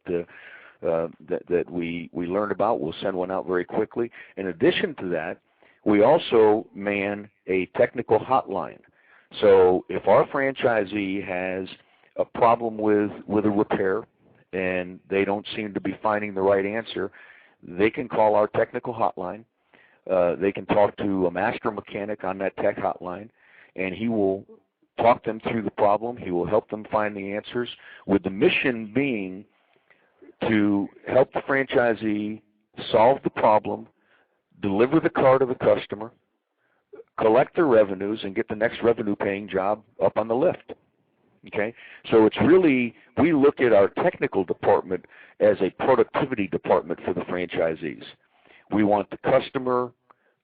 we learn about, we'll send one out very quickly. In addition to that, we also man a technical hotline. So if our franchisee has a problem with a repair and they don't seem to be finding the right answer, they can call our technical hotline. They can talk to a master mechanic on that tech hotline, and he will talk them through the problem. He will help them find the answers, with the mission being to help the franchisee solve the problem, deliver the car to the customer, collect their revenues, and get the next revenue-paying job up on the list. Okay? So it's really, we look at our technical department as a productivity department for the franchisees. We want the customer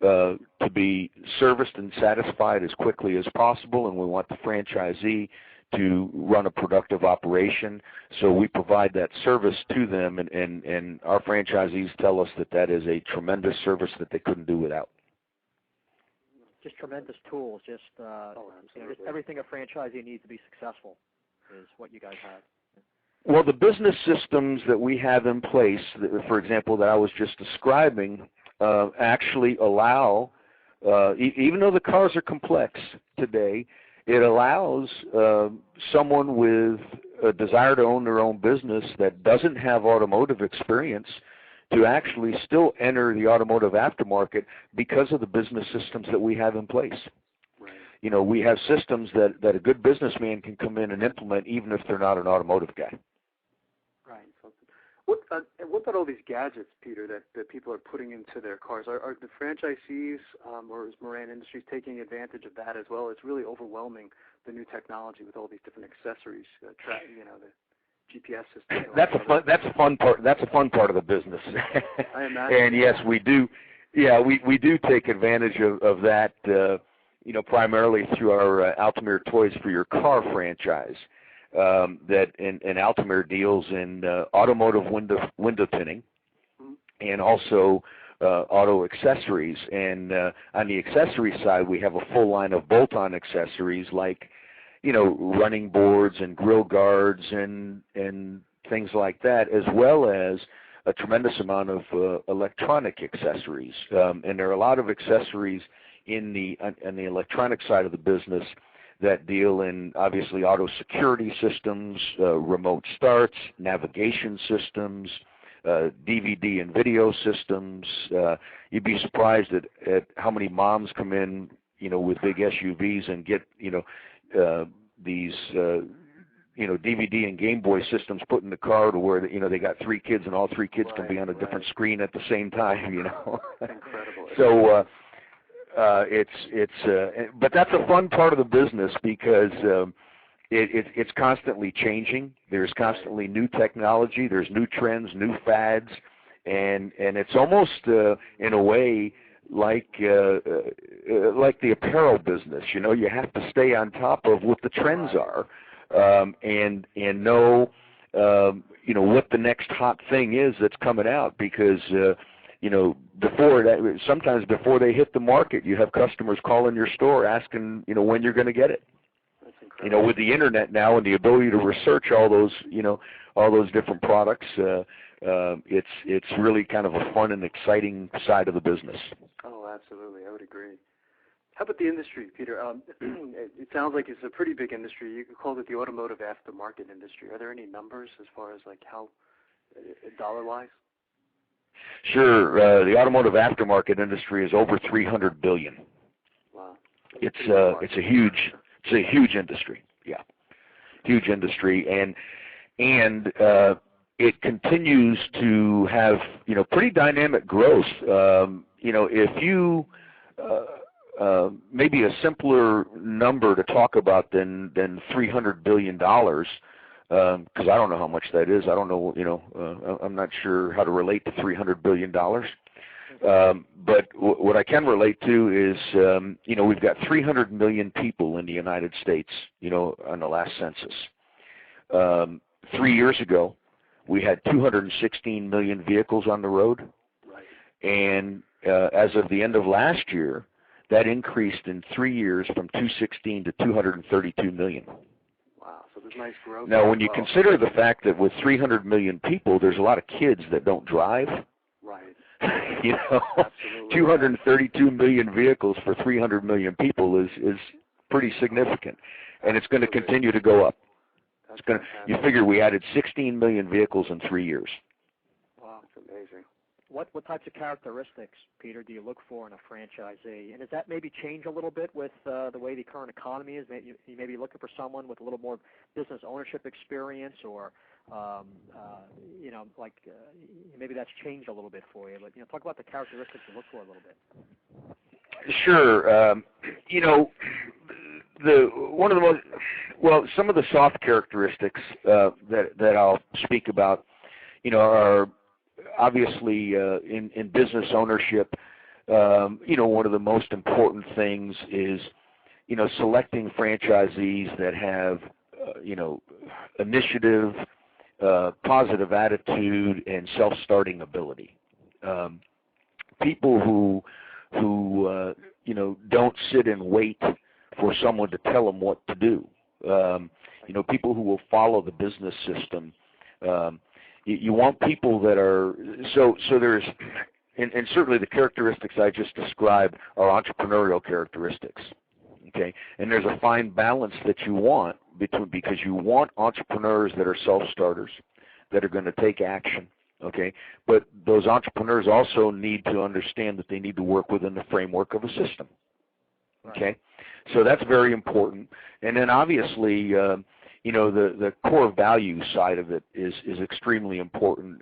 to be serviced and satisfied as quickly as possible, and we want the franchisee to run a productive operation. So we provide that service to them, and our franchisees tell us that is a tremendous service that they couldn't do without. Just tremendous tools. Just everything a franchisee needs to be successful is what you guys have. Well, the business systems that we have in place, for example, that I was just describing, actually allow, even though the cars are complex today, it allows someone with a desire to own their own business that doesn't have automotive experience to actually still enter the automotive aftermarket because of the business systems that we have in place. Right. You know, we have systems that a good businessman can come in and implement even if they're not an automotive guy. Right. So, what about all these gadgets, Peter, that people are putting into their cars? Are the franchisees or is Moran Industries taking advantage of that as well? It's really overwhelming, the new technology with all these different accessories, the GPS system. That's a fun part of the business. I imagine. And yes, we do. Yeah, we do take advantage of that. Primarily through our Altamir Toys for Your Car franchise. That and Altamir deals in automotive window tinting, and also auto accessories. And on the accessory side, we have a full line of bolt-on accessories like, running boards and grill guards and things like that, as well as a tremendous amount of electronic accessories. And there are a lot of accessories in the electronic side of the business that deal in, obviously, auto security systems, remote starts, navigation systems, DVD and video systems. You'd be surprised at how many moms come in, with big SUVs and get, these, DVD and Game Boy systems put in the car to where, they got 3 kids and all 3 kids can be on a different screen at the same time, Incredible. So, but that's a fun part of the business because it's constantly changing. There's constantly new technology. There's new trends, new fads, and it's almost in a way like the apparel business. You have to stay on top of what the trends are, and know what the next hot thing is that's coming out because. Sometimes before they hit the market, you have customers calling your store asking, when you're going to get it. That's incredible. With the internet now and the ability to research all those different products, it's really kind of a fun and exciting side of the business. Oh, absolutely. I would agree. How about the industry, Peter? It sounds like it's a pretty big industry. You could call it the automotive aftermarket industry. Are there any numbers as far as like how dollar-wise? Sure. The automotive aftermarket industry is over $300 billion. Wow. It's a huge industry. Yeah, huge industry, and it continues to have pretty dynamic growth. If you maybe a simpler number to talk about than $300 billion. Because I don't know how much that is. I don't know, I'm not sure how to relate to $300 billion. But what I can relate to is, we've got 300 million people in the United States, on the last census. 3 years ago, we had 216 million vehicles on the road. Right. And as of the end of last year, that increased in 3 years from 216 to 232 million. So there's nice growth. Now, when you consider the fact that with 300 million people, there's a lot of kids that don't drive. Right. Absolutely. 232 million vehicles for 300 million people is pretty significant, and it's going to continue to go up. You figure we added 16 million vehicles in 3 years. Wow, that's amazing. What types of characteristics, Peter, do you look for in a franchisee? And does that maybe change a little bit with the way the current economy is? You may be looking for someone with a little more business ownership experience, or maybe that's changed a little bit for you. But talk about the characteristics you look for a little bit. Sure. Some of the soft characteristics that I'll speak about, are obviously in business ownership. One of the most important things is, selecting franchisees that have, initiative, positive attitude, and self-starting ability. People who don't sit and wait for someone to tell them what to do. People who will follow the business system. You want people that are so there's and certainly the characteristics I just described are entrepreneurial characteristics. Okay, and there's a fine balance that you want because you want entrepreneurs that are self-starters, that are going to take action, okay? But those entrepreneurs also need to understand that they need to work within the framework of a system, okay? So that's very important. And then obviously, the core value side of it is extremely important.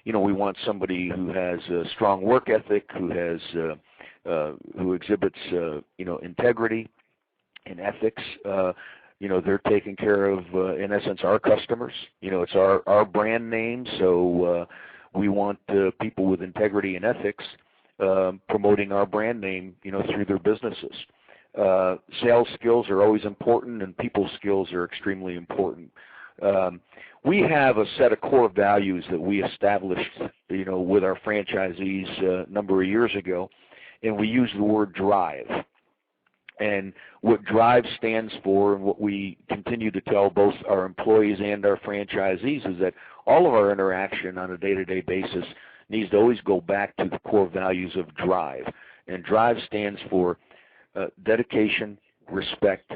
We want somebody who has a strong work ethic, who exhibits, integrity and ethics. They're taking care of, in essence, our customers. It's our brand name, so we want people with integrity and ethics promoting our brand name, through their businesses. Sales skills are always important, and people skills are extremely important. We have a set of core values that we established, with our franchisees a number of years ago, and we use the word drive. And what drive stands for, and what we continue to tell both our employees and our franchisees, is that all of our interaction on a day-to-day basis needs to always go back to the core values of drive. And drive stands for dedication, respect,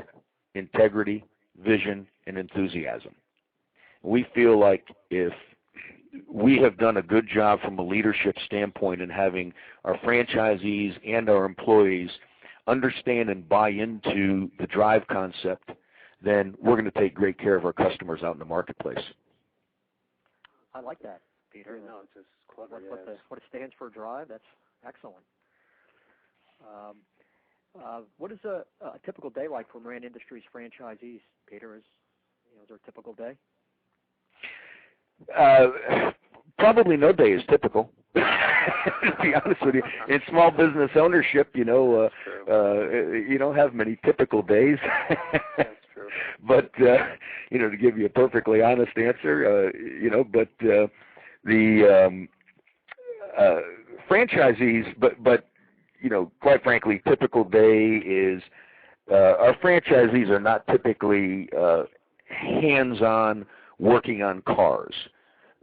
integrity, vision, and enthusiasm. We feel like if we have done a good job from a leadership standpoint in having our franchisees and our employees understand and buy into the drive concept, then we're going to take great care of our customers out in the marketplace. I like that, Peter. No, it's just clever. What it stands for, drive, that's excellent. What is a typical day like for Moran Industries franchisees, Peter? Is there a typical day? Probably no day is typical. To be honest with you, in small business ownership, you don't have many typical days. That's true. But to give you a perfectly honest answer, the franchisees, but quite frankly, typical day is our franchisees are not typically hands-on working on cars.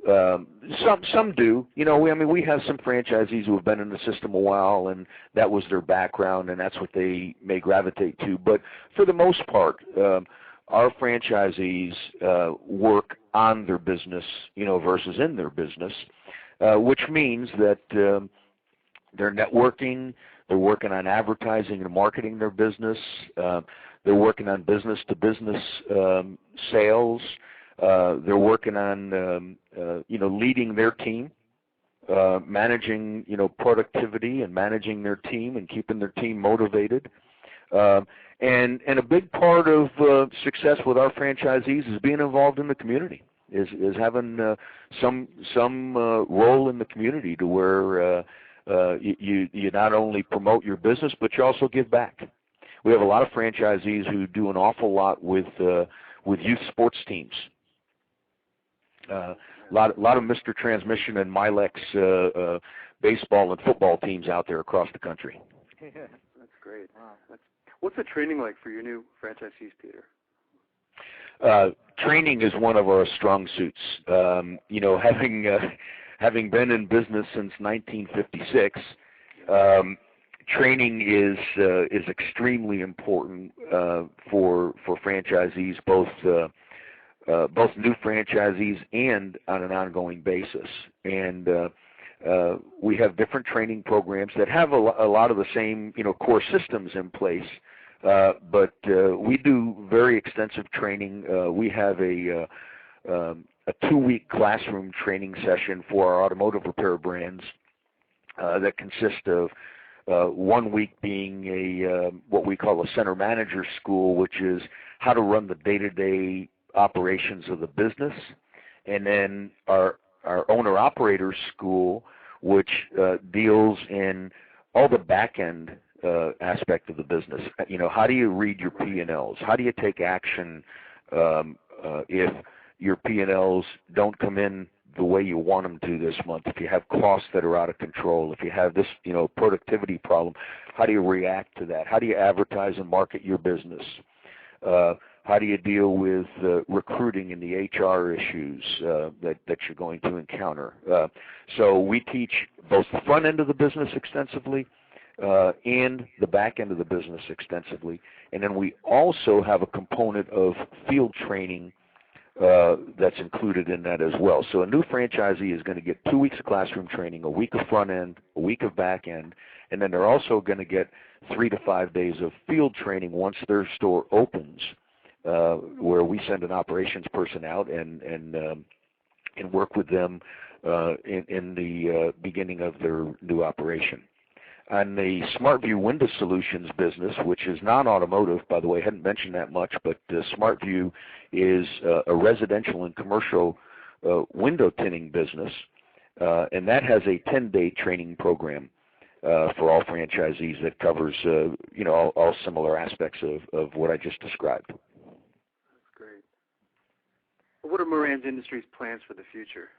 Some do. We have some franchisees who have been in the system a while, and that was their background, and that's what they may gravitate to. But for the most part, our franchisees work on their business, versus in their business, which means that they're networking, they're working on advertising and marketing their business, they're working on business-to-business sales, they're working on, leading their team, managing, productivity and managing their team and keeping their team motivated. And a big part of success with our franchisees is being involved in the community, is having some role in the community to where you not only promote your business, but you also give back. We have a lot of franchisees who do an awful lot with youth sports teams. A lot of Mr. Transmission and Milex baseball and football teams out there across the country. That's great. Wow. What's the training like for your new franchisees, Peter? Training is one of our strong suits. Having been in business since 1956, training is extremely important for franchisees, both new franchisees and on an ongoing basis. And we have different training programs that have a lot of the same core systems in place, but we do very extensive training. We have a 2-week classroom training session for our automotive repair brands that consist of 1 week being what we call a center manager school, which is how to run the day-to-day operations of the business, and then our owner-operator school, which deals in all the back-end aspect of the business. How do you read your P&Ls? How do you take action if your P&Ls don't come in the way you want them to this month? If you have costs that are out of control, if you have this, productivity problem, how do you react to that? How do you advertise and market your business? How do you deal with recruiting and the HR issues that you're going to encounter? So we teach both the front end of the business extensively and the back end of the business extensively. And then we also have a component of field training that's included in that as well. So a new franchisee is going to get 2 weeks of classroom training, a week of front end, a week of back end, and then they're also going to get 3 to 5 days of field training once their store opens, where we send an operations person out and work with them in the beginning of their new operation. On the SmartView Window Solutions business, which is non-automotive, by the way, I hadn't mentioned that much, but SmartView is a residential and commercial window tinting business, and that has a 10-day training program for all franchisees that covers, all similar aspects of what I just described. That's great. What are Moran Industries' plans for the future,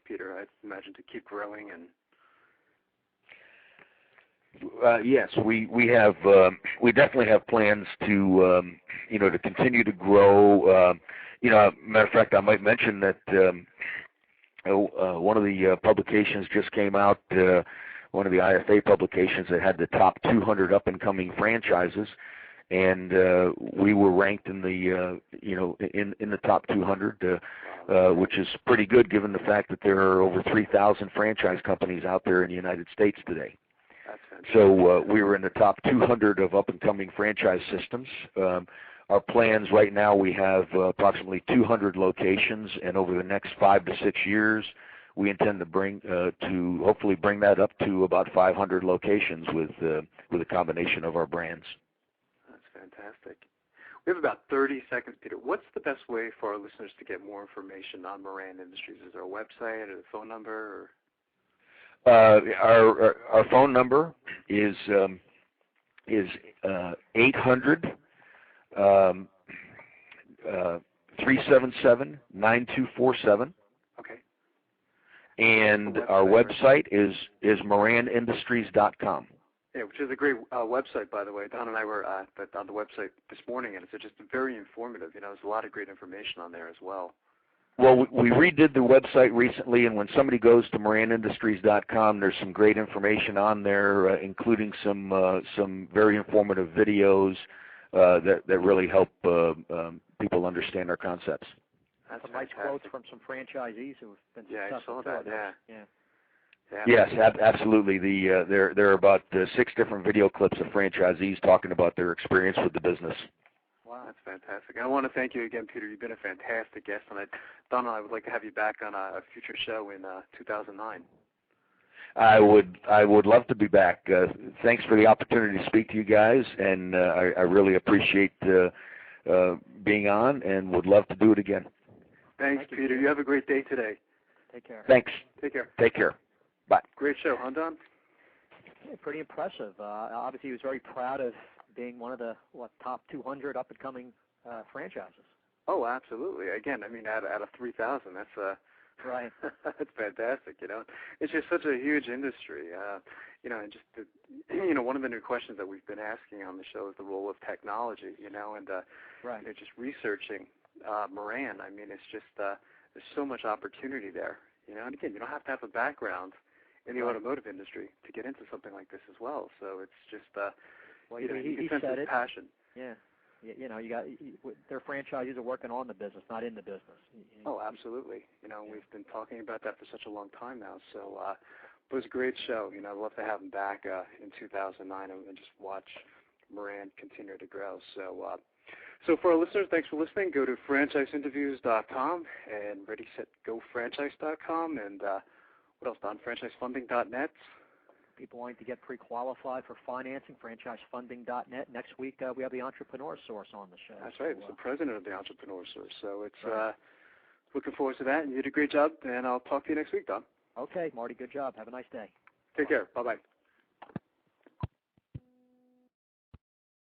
Peter? I imagine to keep growing and. Yes, we definitely have plans to to continue to grow. Matter of fact, I might mention that one of the publications just came out, one of the IFA publications that had the top 200 up and coming franchises, and we were ranked in the in the top 200, which is pretty good given the fact that there are over 3,000 franchise companies out there in the United States today. So we were in the top 200 of up-and-coming franchise systems. Our plans right now, we have approximately 200 locations, and over the next 5 to 6 years, we intend to hopefully bring that up to about 500 locations with a combination of our brands. That's fantastic. We have about 30 seconds, Peter. What's the best way for our listeners to get more information on Moran Industries? Is there a website or a phone number? Or? Our phone number is 800 377-9247. Okay. And our website is moranindustries.com. Yeah, which is a great website, by the way. Don and I were on the website this morning, and it's just very informative. There's a lot of great information on there as well. Well, we redid the website recently, and when somebody goes to moranindustries.com, there's some great information on there, including some very informative videos that really help people understand our concepts. That's some nice quotes from some franchisees who have been successful. Yeah, I saw that. Yeah. Yes, absolutely. There are about 6 different video clips of franchisees talking about their experience with the business. Wow, that's fantastic. I want to thank you again, Peter. You've been a fantastic guest, and Don and I would like to have you back on a future show in 2009. I would love to be back. Thanks for the opportunity to speak to you guys, and I really appreciate being on, and would love to do it again. Thanks, Peter. You have a great day today. Take care. Thanks. Take care. Take care. Bye. Great show, huh, Don? Yeah, pretty impressive. Obviously, he was very proud of being one of the top 200 up-and-coming franchises. Oh, absolutely. Again, I mean, out of 3,000, that's right. That's fantastic. It's just such a huge industry. And just one of the new questions that we've been asking on the show is the role of technology. And right. Just researching Moran. I mean, it's just there's so much opportunity there. And again, you don't have to have a background in the automotive industry to get into something like this as well. So it's just well, you he can sense said his it. passion. Yeah. Their franchises are working on the business, not in the business. Oh, absolutely. We've been talking about that for such a long time now. So it was a great show. I'd love to have him back in 2009 and just watch Moran continue to grow. So for our listeners, thanks for listening. Go to franchiseinterviews.com and ReadySetGoFranchise.com and what else, Don? FranchiseFunding.net. People wanting to get pre-qualified for financing, franchisefunding.net. Next week, we have the Entrepreneur Source on the show. That's right. It's the president of the Entrepreneur Source. So it's looking forward to that. And you did a great job, and I'll talk to you next week, Don. Okay, Marty, good job. Have a nice day. Take care. Bye-bye.